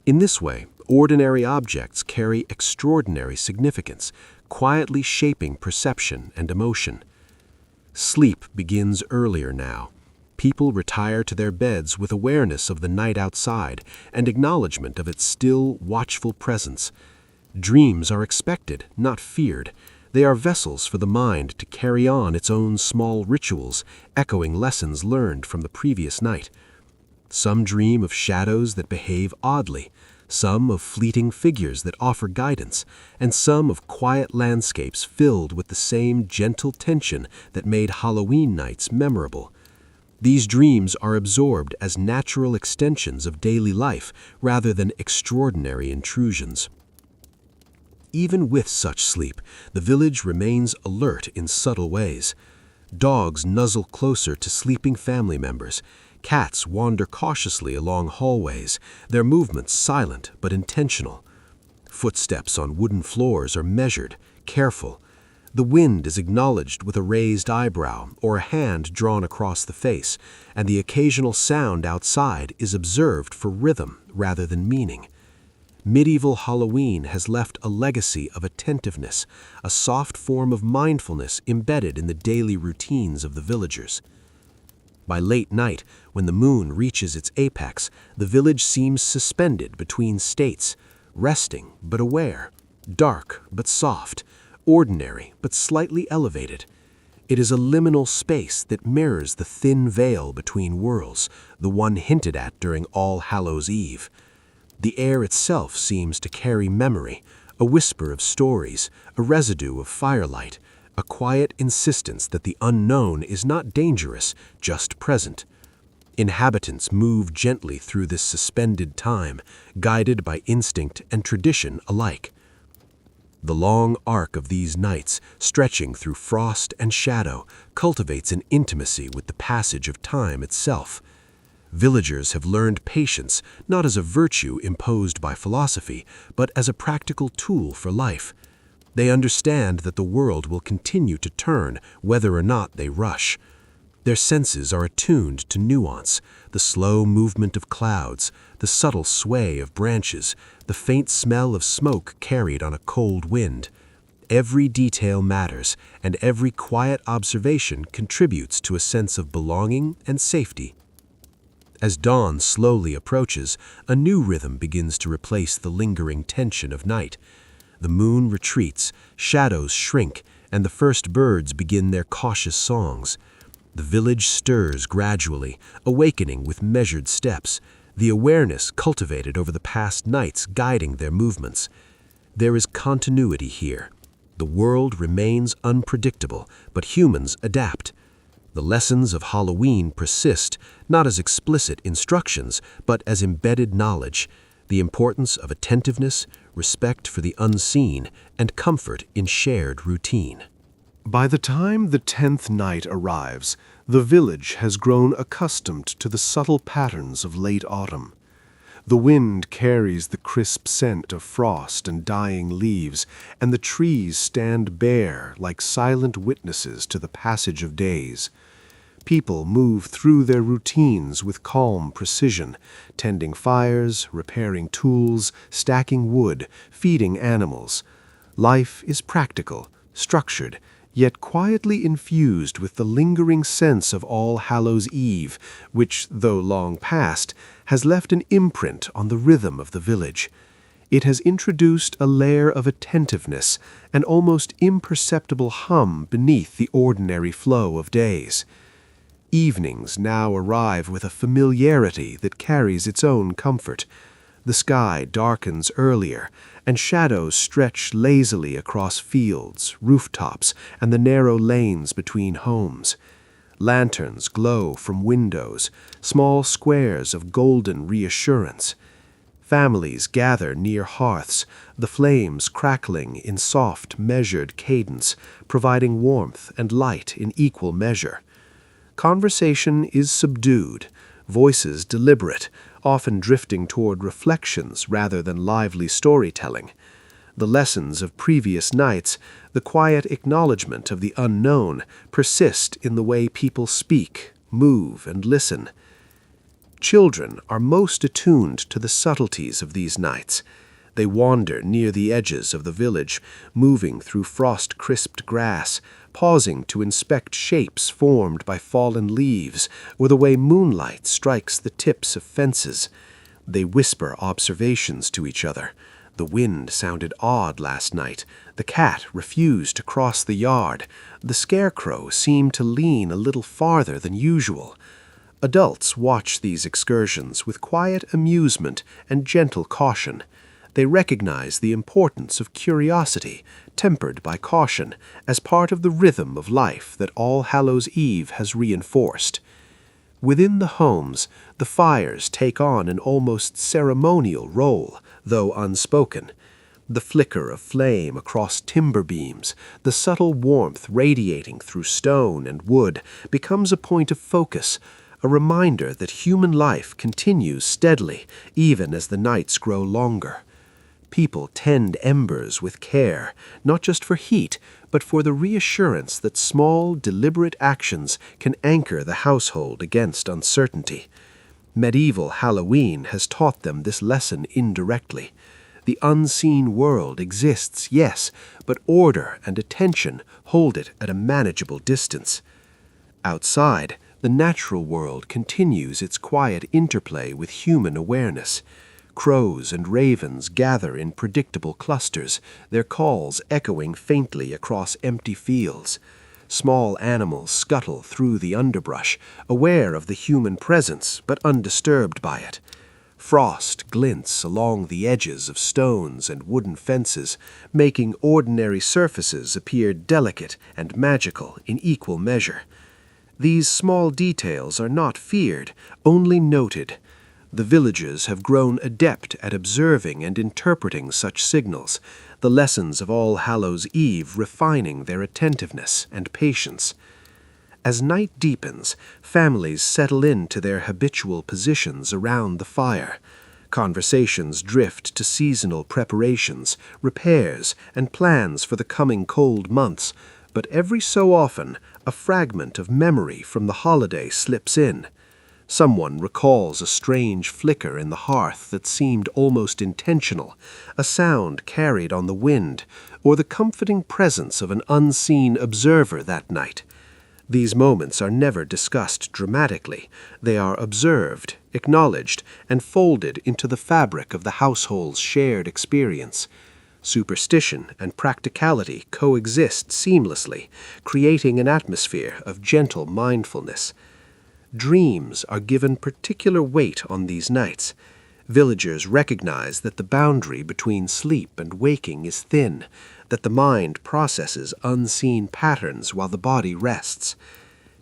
In this way, ordinary objects carry extraordinary significance, quietly shaping perception and emotion. Sleep begins earlier now. People retire to their beds with awareness of the night outside and acknowledgement of its still, watchful presence. Dreams are expected, not feared. They are vessels for the mind to carry on its own small rituals, echoing lessons learned from the previous night. Some dream of shadows that behave oddly, some of fleeting figures that offer guidance, and some of quiet landscapes filled with the same gentle tension that made Halloween nights memorable. These dreams are absorbed as natural extensions of daily life rather than extraordinary intrusions. Even with such sleep, the village remains alert in subtle ways. Dogs nuzzle closer to sleeping family members. Cats wander cautiously along hallways, their movements silent but intentional. Footsteps on wooden floors are measured, careful. The wind is acknowledged with a raised eyebrow or a hand drawn across the face, and the occasional sound outside is observed for rhythm rather than meaning. Medieval Halloween has left a legacy of attentiveness, a soft form of mindfulness embedded in the daily routines of the villagers. By late night, when the moon reaches its apex, the village seems suspended between states, resting but aware, dark but soft, ordinary but slightly elevated. It is a liminal space that mirrors the thin veil between worlds, the one hinted at during All Hallows' Eve. The air itself seems to carry memory, a whisper of stories, a residue of firelight, a quiet insistence that the unknown is not dangerous, just present. Inhabitants move gently through this suspended time, guided by instinct and tradition alike. The long arc of these nights, stretching through frost and shadow, cultivates an intimacy with the passage of time itself. Villagers have learned patience not as a virtue imposed by philosophy, but as a practical tool for life. They understand that the world will continue to turn whether or not they rush. Their senses are attuned to nuance, the slow movement of clouds, the subtle sway of branches, the faint smell of smoke carried on a cold wind. Every detail matters, and every quiet observation contributes to a sense of belonging and safety. As dawn slowly approaches, a new rhythm begins to replace the lingering tension of night. The moon retreats, shadows shrink, and the first birds begin their cautious songs. The village stirs gradually, awakening with measured steps, the awareness cultivated over the past nights guiding their movements. There is continuity here. The world remains unpredictable, but humans adapt. The lessons of Halloween persist, not as explicit instructions, but as embedded knowledge, the importance of attentiveness, respect for the unseen, and comfort in shared routine. By the time the 10th night arrives, the village has grown accustomed to the subtle patterns of late autumn. The wind carries the crisp scent of frost and dying leaves, and the trees stand bare like silent witnesses to the passage of days. People move through their routines with calm precision, tending fires, repairing tools, stacking wood, feeding animals. Life is practical, structured, yet quietly infused with the lingering sense of All Hallows' Eve, which, though long past, has left an imprint on the rhythm of the village. It has introduced a layer of attentiveness, an almost imperceptible hum beneath the ordinary flow of days. Evenings now arrive with a familiarity that carries its own comfort. The sky darkens earlier, and shadows stretch lazily across fields, rooftops, and the narrow lanes between homes. Lanterns glow from windows, small squares of golden reassurance. Families gather near hearths, the flames crackling in soft, measured cadence, providing warmth and light in equal measure. Conversation is subdued, voices deliberate, often drifting toward reflections rather than lively storytelling. The lessons of previous nights, the quiet acknowledgement of the unknown, persist in the way people speak, move, and listen. Children are most attuned to the subtleties of these nights. They wander near the edges of the village, moving through frost-crisped grass, pausing to inspect shapes formed by fallen leaves or the way moonlight strikes the tips of fences. They whisper observations to each other. The wind sounded odd last night. The cat refused to cross the yard. The scarecrow seemed to lean a little farther than usual. Adults watch these excursions with quiet amusement and gentle caution. They recognize the importance of curiosity, tempered by caution, as part of the rhythm of life that All Hallows' Eve has reinforced. Within the homes, the fires take on an almost ceremonial role, though unspoken. The flicker of flame across timber beams, the subtle warmth radiating through stone and wood, becomes a point of focus, a reminder that human life continues steadily, even as the nights grow longer. People tend embers with care, not just for heat, but for the reassurance that small, deliberate actions can anchor the household against uncertainty. Medieval Halloween has taught them this lesson indirectly. The unseen world exists, yes, but order and attention hold it at a manageable distance. Outside, the natural world continues its quiet interplay with human awareness. Crows and ravens gather in predictable clusters, their calls echoing faintly across empty fields. Small animals scuttle through the underbrush, aware of the human presence but undisturbed by it. Frost glints along the edges of stones and wooden fences, making ordinary surfaces appear delicate and magical in equal measure. These small details are not feared, only noted. The villagers have grown adept at observing and interpreting such signals, the lessons of All Hallows' Eve refining their attentiveness and patience. As night deepens, families settle into their habitual positions around the fire. Conversations drift to seasonal preparations, repairs, and plans for the coming cold months, but every so often, a fragment of memory from the holiday slips in. Someone recalls a strange flicker in the hearth that seemed almost intentional, a sound carried on the wind, or the comforting presence of an unseen observer that night. These moments are never discussed dramatically. They are observed, acknowledged, and folded into the fabric of the household's shared experience. Superstition and practicality coexist seamlessly, creating an atmosphere of gentle mindfulness. Dreams are given particular weight on these nights. Villagers recognize that the boundary between sleep and waking is thin, that the mind processes unseen patterns while the body rests.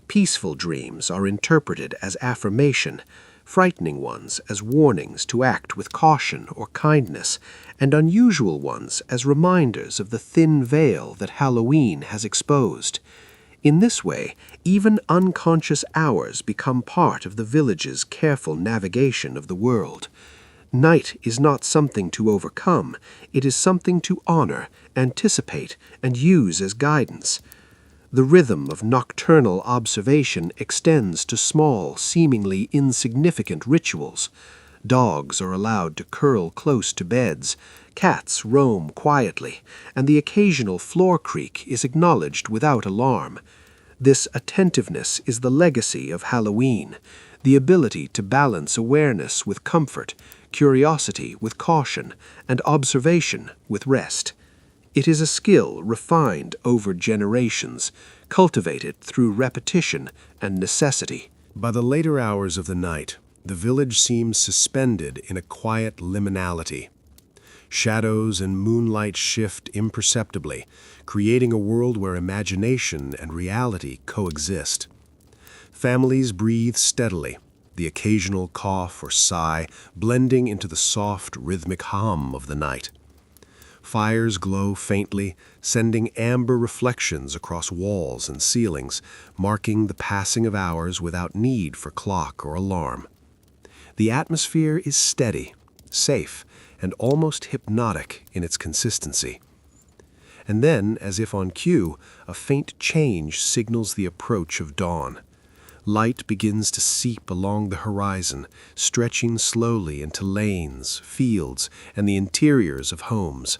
Peaceful dreams are interpreted as affirmation, frightening ones as warnings to act with caution or kindness, and unusual ones as reminders of the thin veil that Halloween has exposed. In this way, even unconscious hours become part of the village's careful navigation of the world. Night is not something to overcome, it is something to honor, anticipate, and use as guidance. The rhythm of nocturnal observation extends to small, seemingly insignificant rituals. Dogs are allowed to curl close to beds, cats roam quietly, and the occasional floor creak is acknowledged without alarm. This attentiveness is the legacy of Halloween, the ability to balance awareness with comfort, curiosity with caution, and observation with rest. It is a skill refined over generations, cultivated through repetition and necessity. By the later hours of the night, the village seems suspended in a quiet liminality. Shadows and moonlight shift imperceptibly, creating a world where imagination and reality coexist. Families breathe steadily, the occasional cough or sigh blending into the soft, rhythmic hum of the night. Fires glow faintly, sending amber reflections across walls and ceilings, marking the passing of hours without need for clock or alarm. The atmosphere is steady, safe, and almost hypnotic in its consistency. And then, as if on cue, a faint change signals the approach of dawn. Light begins to seep along the horizon, stretching slowly into lanes, fields, and the interiors of homes.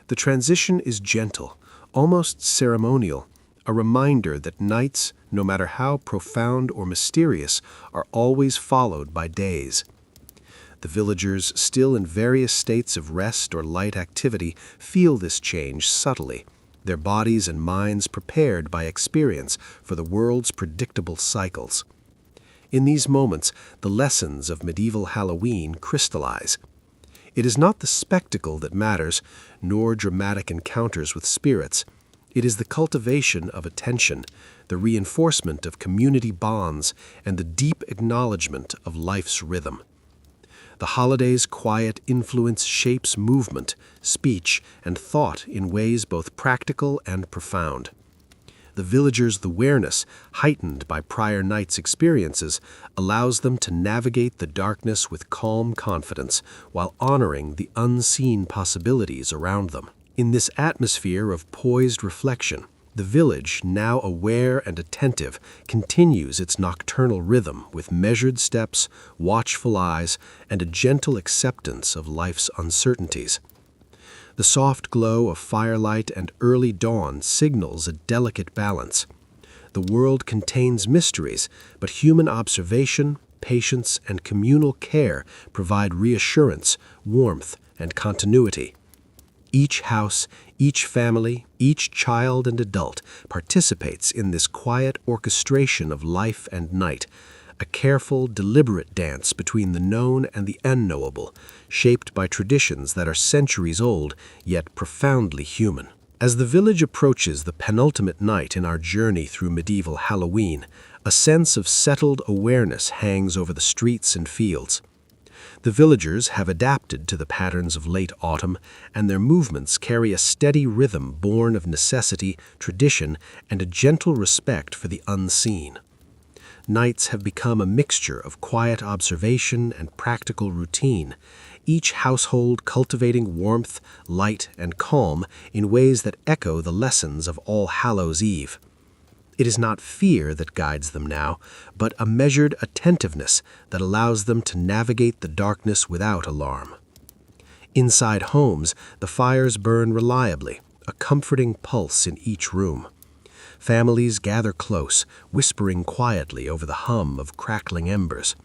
The transition is gentle, almost ceremonial, a reminder that nights, no matter how profound or mysterious, are always followed by days. The villagers, still in various states of rest or light activity, feel this change subtly, their bodies and minds prepared by experience for the world's predictable cycles. In these moments, the lessons of medieval Halloween crystallize. It is not the spectacle that matters, nor dramatic encounters with spirits. It is the cultivation of attention, the reinforcement of community bonds, and the deep acknowledgement of life's rhythm. The holiday's quiet influence shapes movement, speech, and thought in ways both practical and profound. The villagers' awareness, heightened by prior night's experiences, allows them to navigate the darkness with calm confidence while honoring the unseen possibilities around them. In this atmosphere of poised reflection, the village, now aware and attentive, continues its nocturnal rhythm with measured steps, watchful eyes, and a gentle acceptance of life's uncertainties. The soft glow of firelight and early dawn signals a delicate balance. The world contains mysteries, but human observation, patience, and communal care provide reassurance, warmth, and continuity. Each house, each family, each child and adult participates in this quiet orchestration of life and night, a careful, deliberate dance between the known and the unknowable, shaped by traditions that are centuries old, yet profoundly human. As the village approaches the penultimate night in our journey through medieval Halloween, a sense of settled awareness hangs over the streets and fields. The villagers have adapted to the patterns of late autumn, and their movements carry a steady rhythm born of necessity, tradition, and a gentle respect for the unseen. Nights have become a mixture of quiet observation and practical routine, each household cultivating warmth, light, and calm in ways that echo the lessons of All Hallows' Eve. It is not fear that guides them now, but a measured attentiveness that allows them to navigate the darkness without alarm. Inside homes, the fires burn reliably, a comforting pulse in each room. Families gather close, whispering quietly over the hum of crackling embers.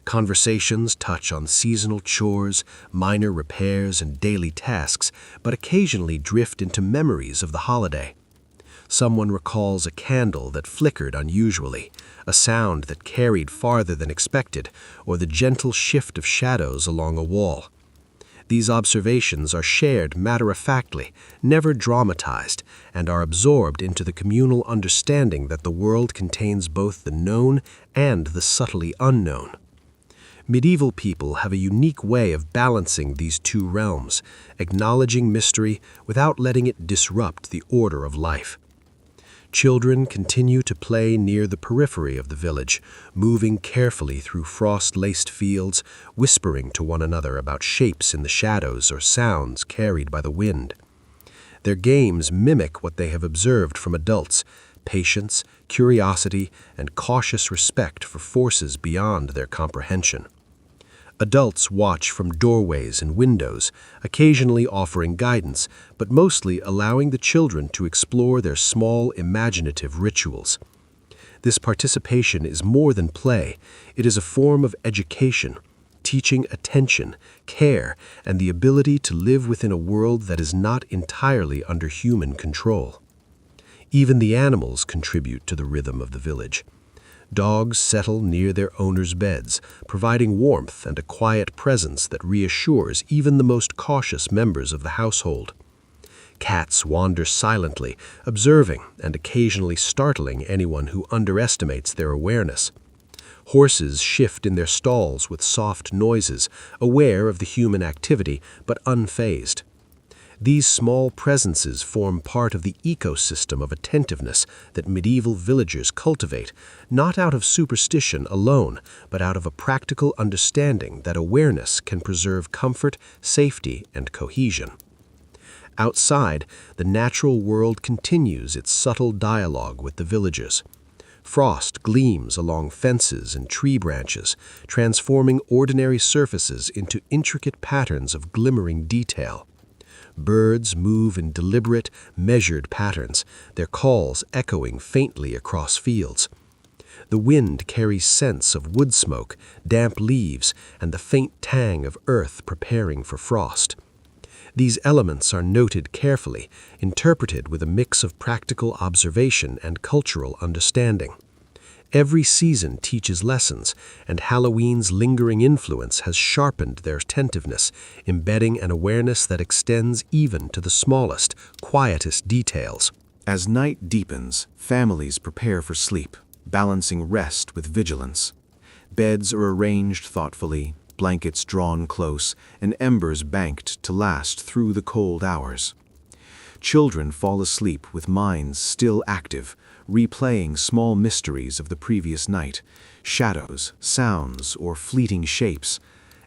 Conversations touch on seasonal chores, minor repairs, and daily tasks, but occasionally drift into memories of the holiday. Someone recalls a candle that flickered unusually, a sound that carried farther than expected, or the gentle shift of shadows along a wall. These observations are shared matter-of-factly, never dramatized, and are absorbed into the communal understanding that the world contains both the known and the subtly unknown. Medieval people have a unique way of balancing these two realms, acknowledging mystery without letting it disrupt the order of life. Children continue to play near the periphery of the village, moving carefully through frost-laced fields, whispering to one another about shapes in the shadows or sounds carried by the wind. Their games mimic what they have observed from adults: patience, curiosity, and cautious respect for forces beyond their comprehension. Adults watch from doorways and windows, occasionally offering guidance, but mostly allowing the children to explore their small, imaginative rituals. This participation is more than play. It is a form of education, teaching attention, care, and the ability to live within a world that is not entirely under human control. Even the animals contribute to the rhythm of the village. Dogs settle near their owners' beds, providing warmth and a quiet presence that reassures even the most cautious members of the household. Cats wander silently, observing and occasionally startling anyone who underestimates their awareness. Horses shift in their stalls with soft noises, aware of the human activity but unfazed. These small presences form part of the ecosystem of attentiveness that medieval villagers cultivate, not out of superstition alone, but out of a practical understanding that awareness can preserve comfort, safety, and cohesion. Outside, the natural world continues its subtle dialogue with the villagers. Frost gleams along fences and tree branches, transforming ordinary surfaces into intricate patterns of glimmering detail. Birds move in deliberate, measured patterns, their calls echoing faintly across fields. The wind carries scents of wood smoke, damp leaves, and the faint tang of earth preparing for frost. These elements are noted carefully, interpreted with a mix of practical observation and cultural understanding. Every season teaches lessons, and Halloween's lingering influence has sharpened their attentiveness, embedding an awareness that extends even to the smallest, quietest details. As night deepens, families prepare for sleep, balancing rest with vigilance. Beds are arranged thoughtfully, blankets drawn close, and embers banked to last through the cold hours. Children fall asleep with minds still active, replaying small mysteries of the previous night, shadows, sounds, or fleeting shapes,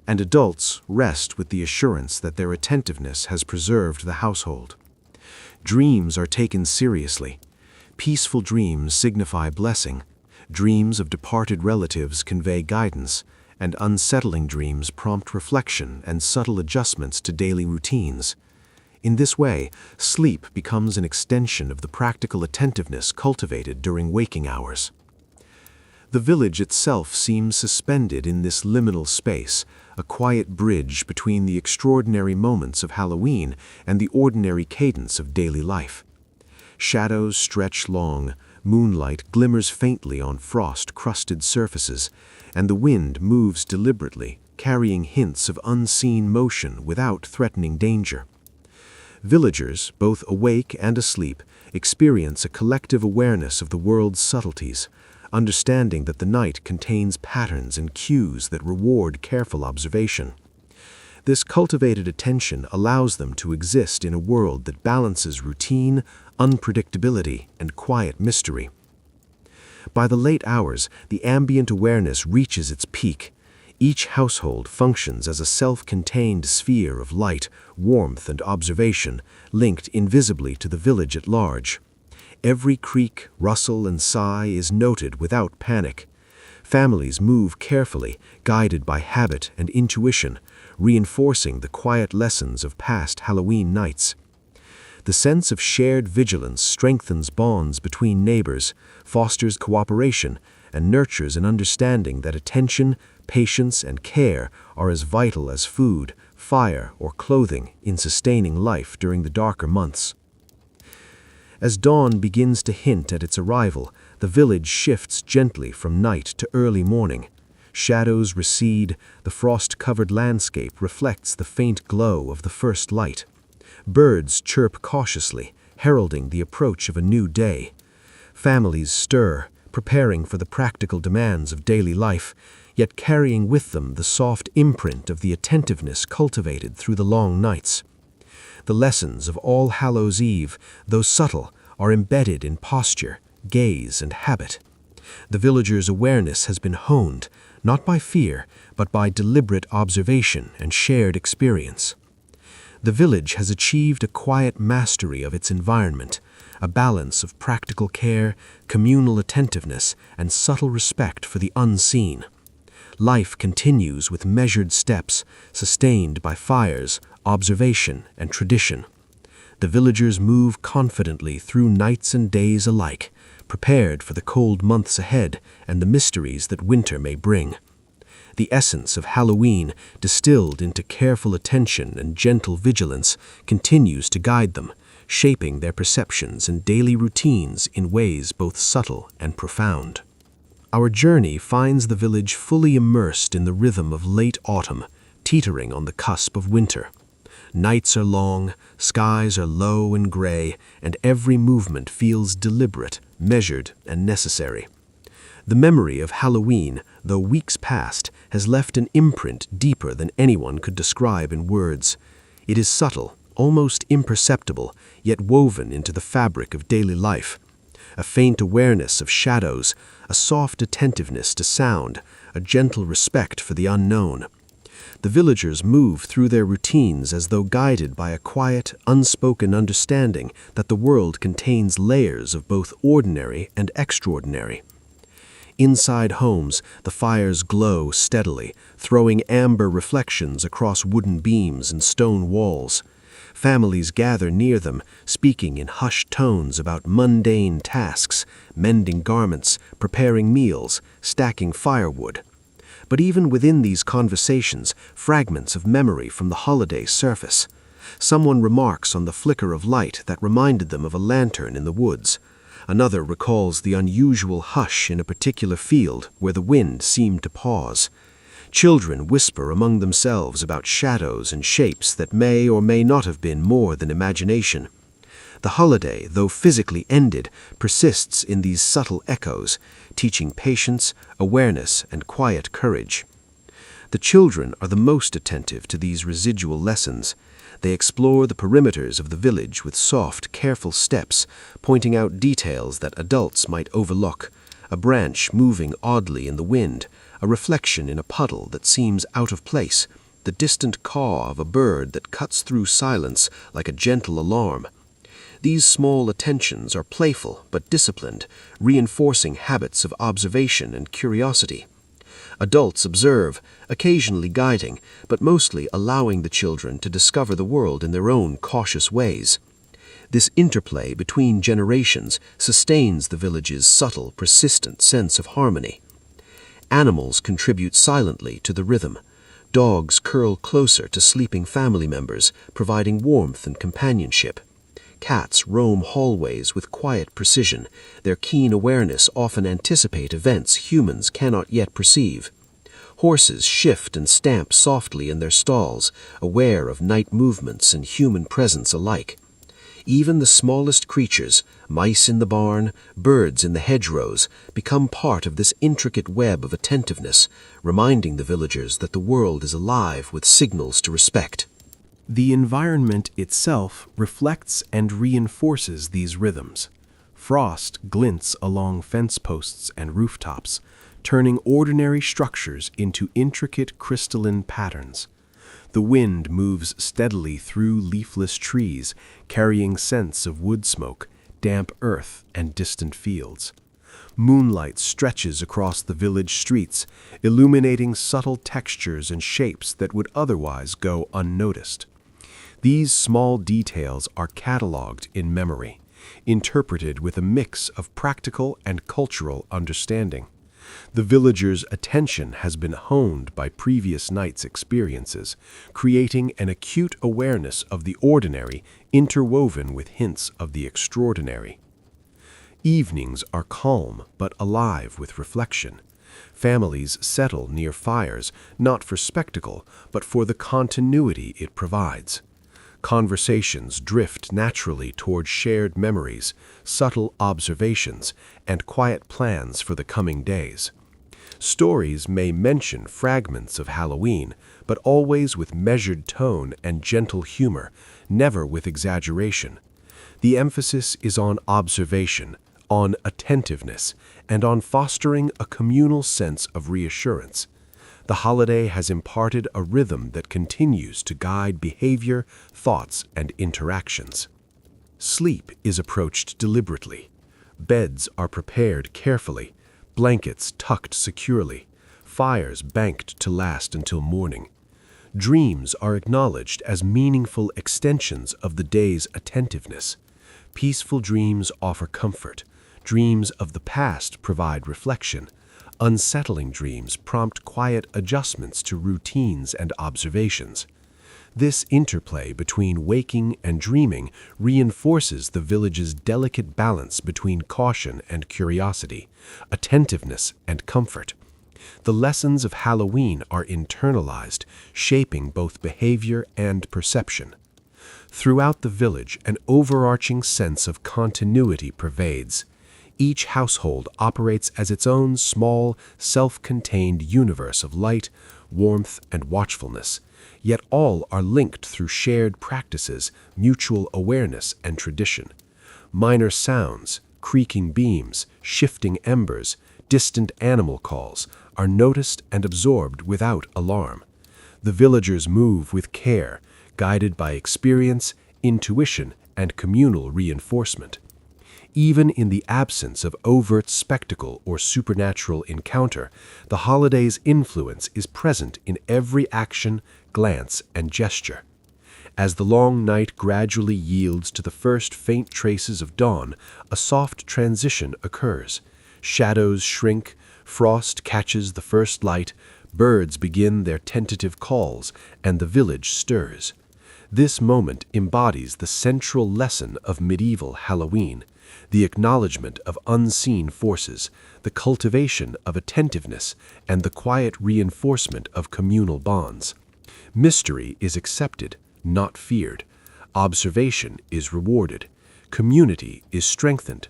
and adults rest with the assurance that their attentiveness has preserved the household. Dreams are taken seriously. Peaceful dreams signify blessing. Dreams of departed relatives convey guidance, and unsettling dreams prompt reflection and subtle adjustments to daily routines. In this way, sleep becomes an extension of the practical attentiveness cultivated during waking hours. The village itself seems suspended in this liminal space, a quiet bridge between the extraordinary moments of Halloween and the ordinary cadence of daily life. Shadows stretch long, moonlight glimmers faintly on frost-crusted surfaces, and the wind moves deliberately, carrying hints of unseen motion without threatening danger. Villagers, both awake and asleep, experience a collective awareness of the world's subtleties, understanding that the night contains patterns and cues that reward careful observation. This cultivated attention allows them to exist in a world that balances routine, unpredictability, and quiet mystery. By the late hours, the ambient awareness reaches its peak. Each household functions as a self-contained sphere of light, warmth, and observation, linked invisibly to the village at large. Every creak, rustle, and sigh is noted without panic. Families move carefully, guided by habit and intuition, reinforcing the quiet lessons of past Halloween nights. The sense of shared vigilance strengthens bonds between neighbors, fosters cooperation, and nurtures an understanding that attention, patience, and care are as vital as food, fire, or clothing in sustaining life during the darker months. As dawn begins to hint at its arrival, the village shifts gently from night to early morning. Shadows recede, the frost-covered landscape reflects the faint glow of the first light. Birds chirp cautiously, heralding the approach of a new day. Families stir, preparing for the practical demands of daily life, yet carrying with them the soft imprint of the attentiveness cultivated through the long nights. The lessons of All Hallows' Eve, though subtle, are embedded in posture, gaze, and habit. The villager's awareness has been honed, not by fear, but by deliberate observation and shared experience. The village has achieved a quiet mastery of its environment, a balance of practical care, communal attentiveness, and subtle respect for the unseen. Life continues with measured steps, sustained by fires, observation, and tradition. The villagers move confidently through nights and days alike, prepared for the cold months ahead and the mysteries that winter may bring. The essence of Halloween, distilled into careful attention and gentle vigilance, continues to guide them, shaping their perceptions and daily routines in ways both subtle and profound. Our journey finds the village fully immersed in the rhythm of late autumn, teetering on the cusp of winter. Nights are long, skies are low and gray, and every movement feels deliberate, measured, and necessary. The memory of Halloween, though weeks past, has left an imprint deeper than anyone could describe in words. It is subtle, almost imperceptible, yet woven into the fabric of daily life. A faint awareness of shadows, a soft attentiveness to sound, a gentle respect for the unknown. The villagers move through their routines as though guided by a quiet, unspoken understanding that the world contains layers of both ordinary and extraordinary. Inside homes, the fires glow steadily, throwing amber reflections across wooden beams and stone walls. Families gather near them, speaking in hushed tones about mundane tasks, mending garments, preparing meals, stacking firewood. But even within these conversations, fragments of memory from the holiday surface. Someone remarks on the flicker of light that reminded them of a lantern in the woods. Another recalls the unusual hush in a particular field where the wind seemed to pause. Children whisper among themselves about shadows and shapes that may or may not have been more than imagination. The holiday, though physically ended, persists in these subtle echoes, teaching patience, awareness, and quiet courage. The children are the most attentive to these residual lessons. They explore the perimeters of the village with soft, careful steps, pointing out details that adults might overlook. A branch moving oddly in the wind, a reflection in a puddle that seems out of place, the distant caw of a bird that cuts through silence like a gentle alarm. These small attentions are playful but disciplined, reinforcing habits of observation and curiosity. Adults observe, occasionally guiding, but mostly allowing the children to discover the world in their own cautious ways. This interplay between generations sustains the village's subtle, persistent sense of harmony. Animals contribute silently to the rhythm. Dogs curl closer to sleeping family members, providing warmth and companionship. Cats roam hallways with quiet precision. Their keen awareness often anticipate events humans cannot yet perceive. Horses shift and stamp softly in their stalls, aware of night movements and human presence alike. Even the smallest creatures, mice in the barn, birds in the hedgerows, become part of this intricate web of attentiveness, reminding the villagers that the world is alive with signals to respect. The environment itself reflects and reinforces these rhythms. Frost glints along fence posts and rooftops, turning ordinary structures into intricate crystalline patterns. The wind moves steadily through leafless trees, carrying scents of wood smoke, damp earth, and distant fields. Moonlight stretches across the village streets, illuminating subtle textures and shapes that would otherwise go unnoticed. These small details are catalogued in memory, interpreted with a mix of practical and cultural understanding. The villagers' attention has been honed by previous night's experiences, creating an acute awareness of the ordinary interwoven with hints of the extraordinary. Evenings are calm but alive with reflection. Families settle near fires, not for spectacle, but for the continuity it provides. Conversations drift naturally toward shared memories, subtle observations, and quiet plans for the coming days. Stories may mention fragments of Halloween, but always with measured tone and gentle humor, never with exaggeration. The emphasis is on observation, on attentiveness, and on fostering a communal sense of reassurance. The holiday has imparted a rhythm that continues to guide behavior, thoughts, and interactions. Sleep is approached deliberately. Beds are prepared carefully, blankets tucked securely, fires banked to last until morning. Dreams are acknowledged as meaningful extensions of the day's attentiveness. Peaceful dreams offer comfort. Dreams of the past provide reflection. Unsettling dreams prompt quiet adjustments to routines and observations. This interplay between waking and dreaming reinforces the village's delicate balance between caution and curiosity, attentiveness and comfort. The lessons of Halloween are internalized, shaping both behavior and perception. Throughout the village, an overarching sense of continuity pervades. Each household operates as its own small, self-contained universe of light, warmth, and watchfulness, yet all are linked through shared practices, mutual awareness, and tradition. Minor sounds, creaking beams, shifting embers, distant animal calls are noticed and absorbed without alarm. The villagers move with care, guided by experience, intuition, and communal reinforcement. Even in the absence of overt spectacle or supernatural encounter, the holiday's influence is present in every action, glance, and gesture. As the long night gradually yields to the first faint traces of dawn, a soft transition occurs. Shadows shrink, frost catches the first light, birds begin their tentative calls, and the village stirs. This moment embodies the central lesson of medieval Halloween, the acknowledgement of unseen forces, the cultivation of attentiveness, and the quiet reinforcement of communal bonds. Mystery is accepted, not feared. Observation is rewarded. Community is strengthened.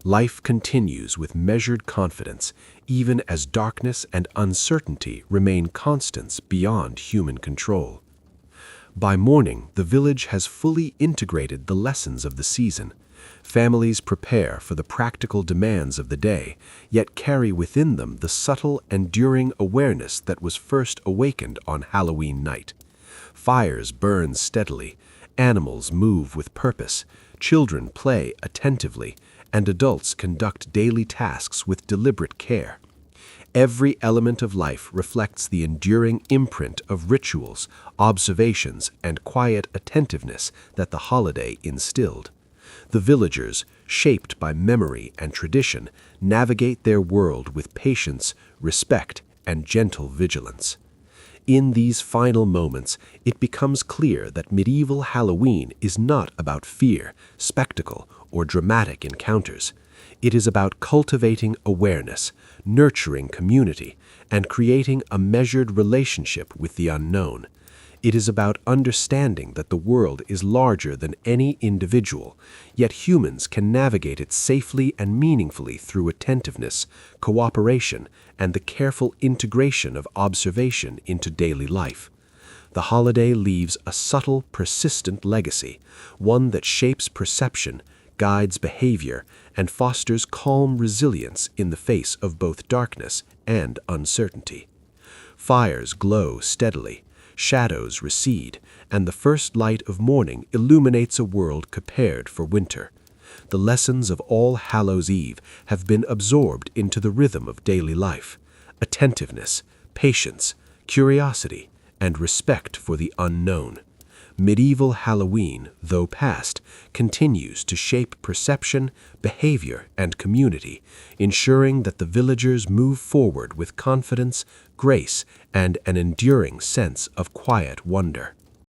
Life continues with measured confidence, even as darkness and uncertainty remain constants beyond human control. By morning, the village has fully integrated the lessons of the season. Families prepare for the practical demands of the day, yet carry within them the subtle, enduring awareness that was first awakened on Halloween night. Fires burn steadily, animals move with purpose, children play attentively, and adults conduct daily tasks with deliberate care. Every element of life reflects the enduring imprint of rituals, observations, and quiet attentiveness that the holiday instilled. The villagers, shaped by memory and tradition, navigate their world with patience, respect, and gentle vigilance. In these final moments, it becomes clear that medieval Halloween is not about fear, spectacle, or dramatic encounters. It is about cultivating awareness, nurturing community, and creating a measured relationship with the unknown. It is about understanding that the world is larger than any individual, yet humans can navigate it safely and meaningfully through attentiveness, cooperation, and the careful integration of observation into daily life. The holiday leaves a subtle, persistent legacy, one that shapes perception, guides behavior, and fosters calm resilience in the face of both darkness and uncertainty. Fires glow steadily, shadows recede, and the first light of morning illuminates a world prepared for winter. The lessons of All Hallows' Eve have been absorbed into the rhythm of daily life: attentiveness, patience, curiosity, and respect for the unknown. Medieval Halloween, though past, continues to shape perception, behavior, and community, ensuring that the villagers move forward with confidence, grace, and an enduring sense of quiet wonder.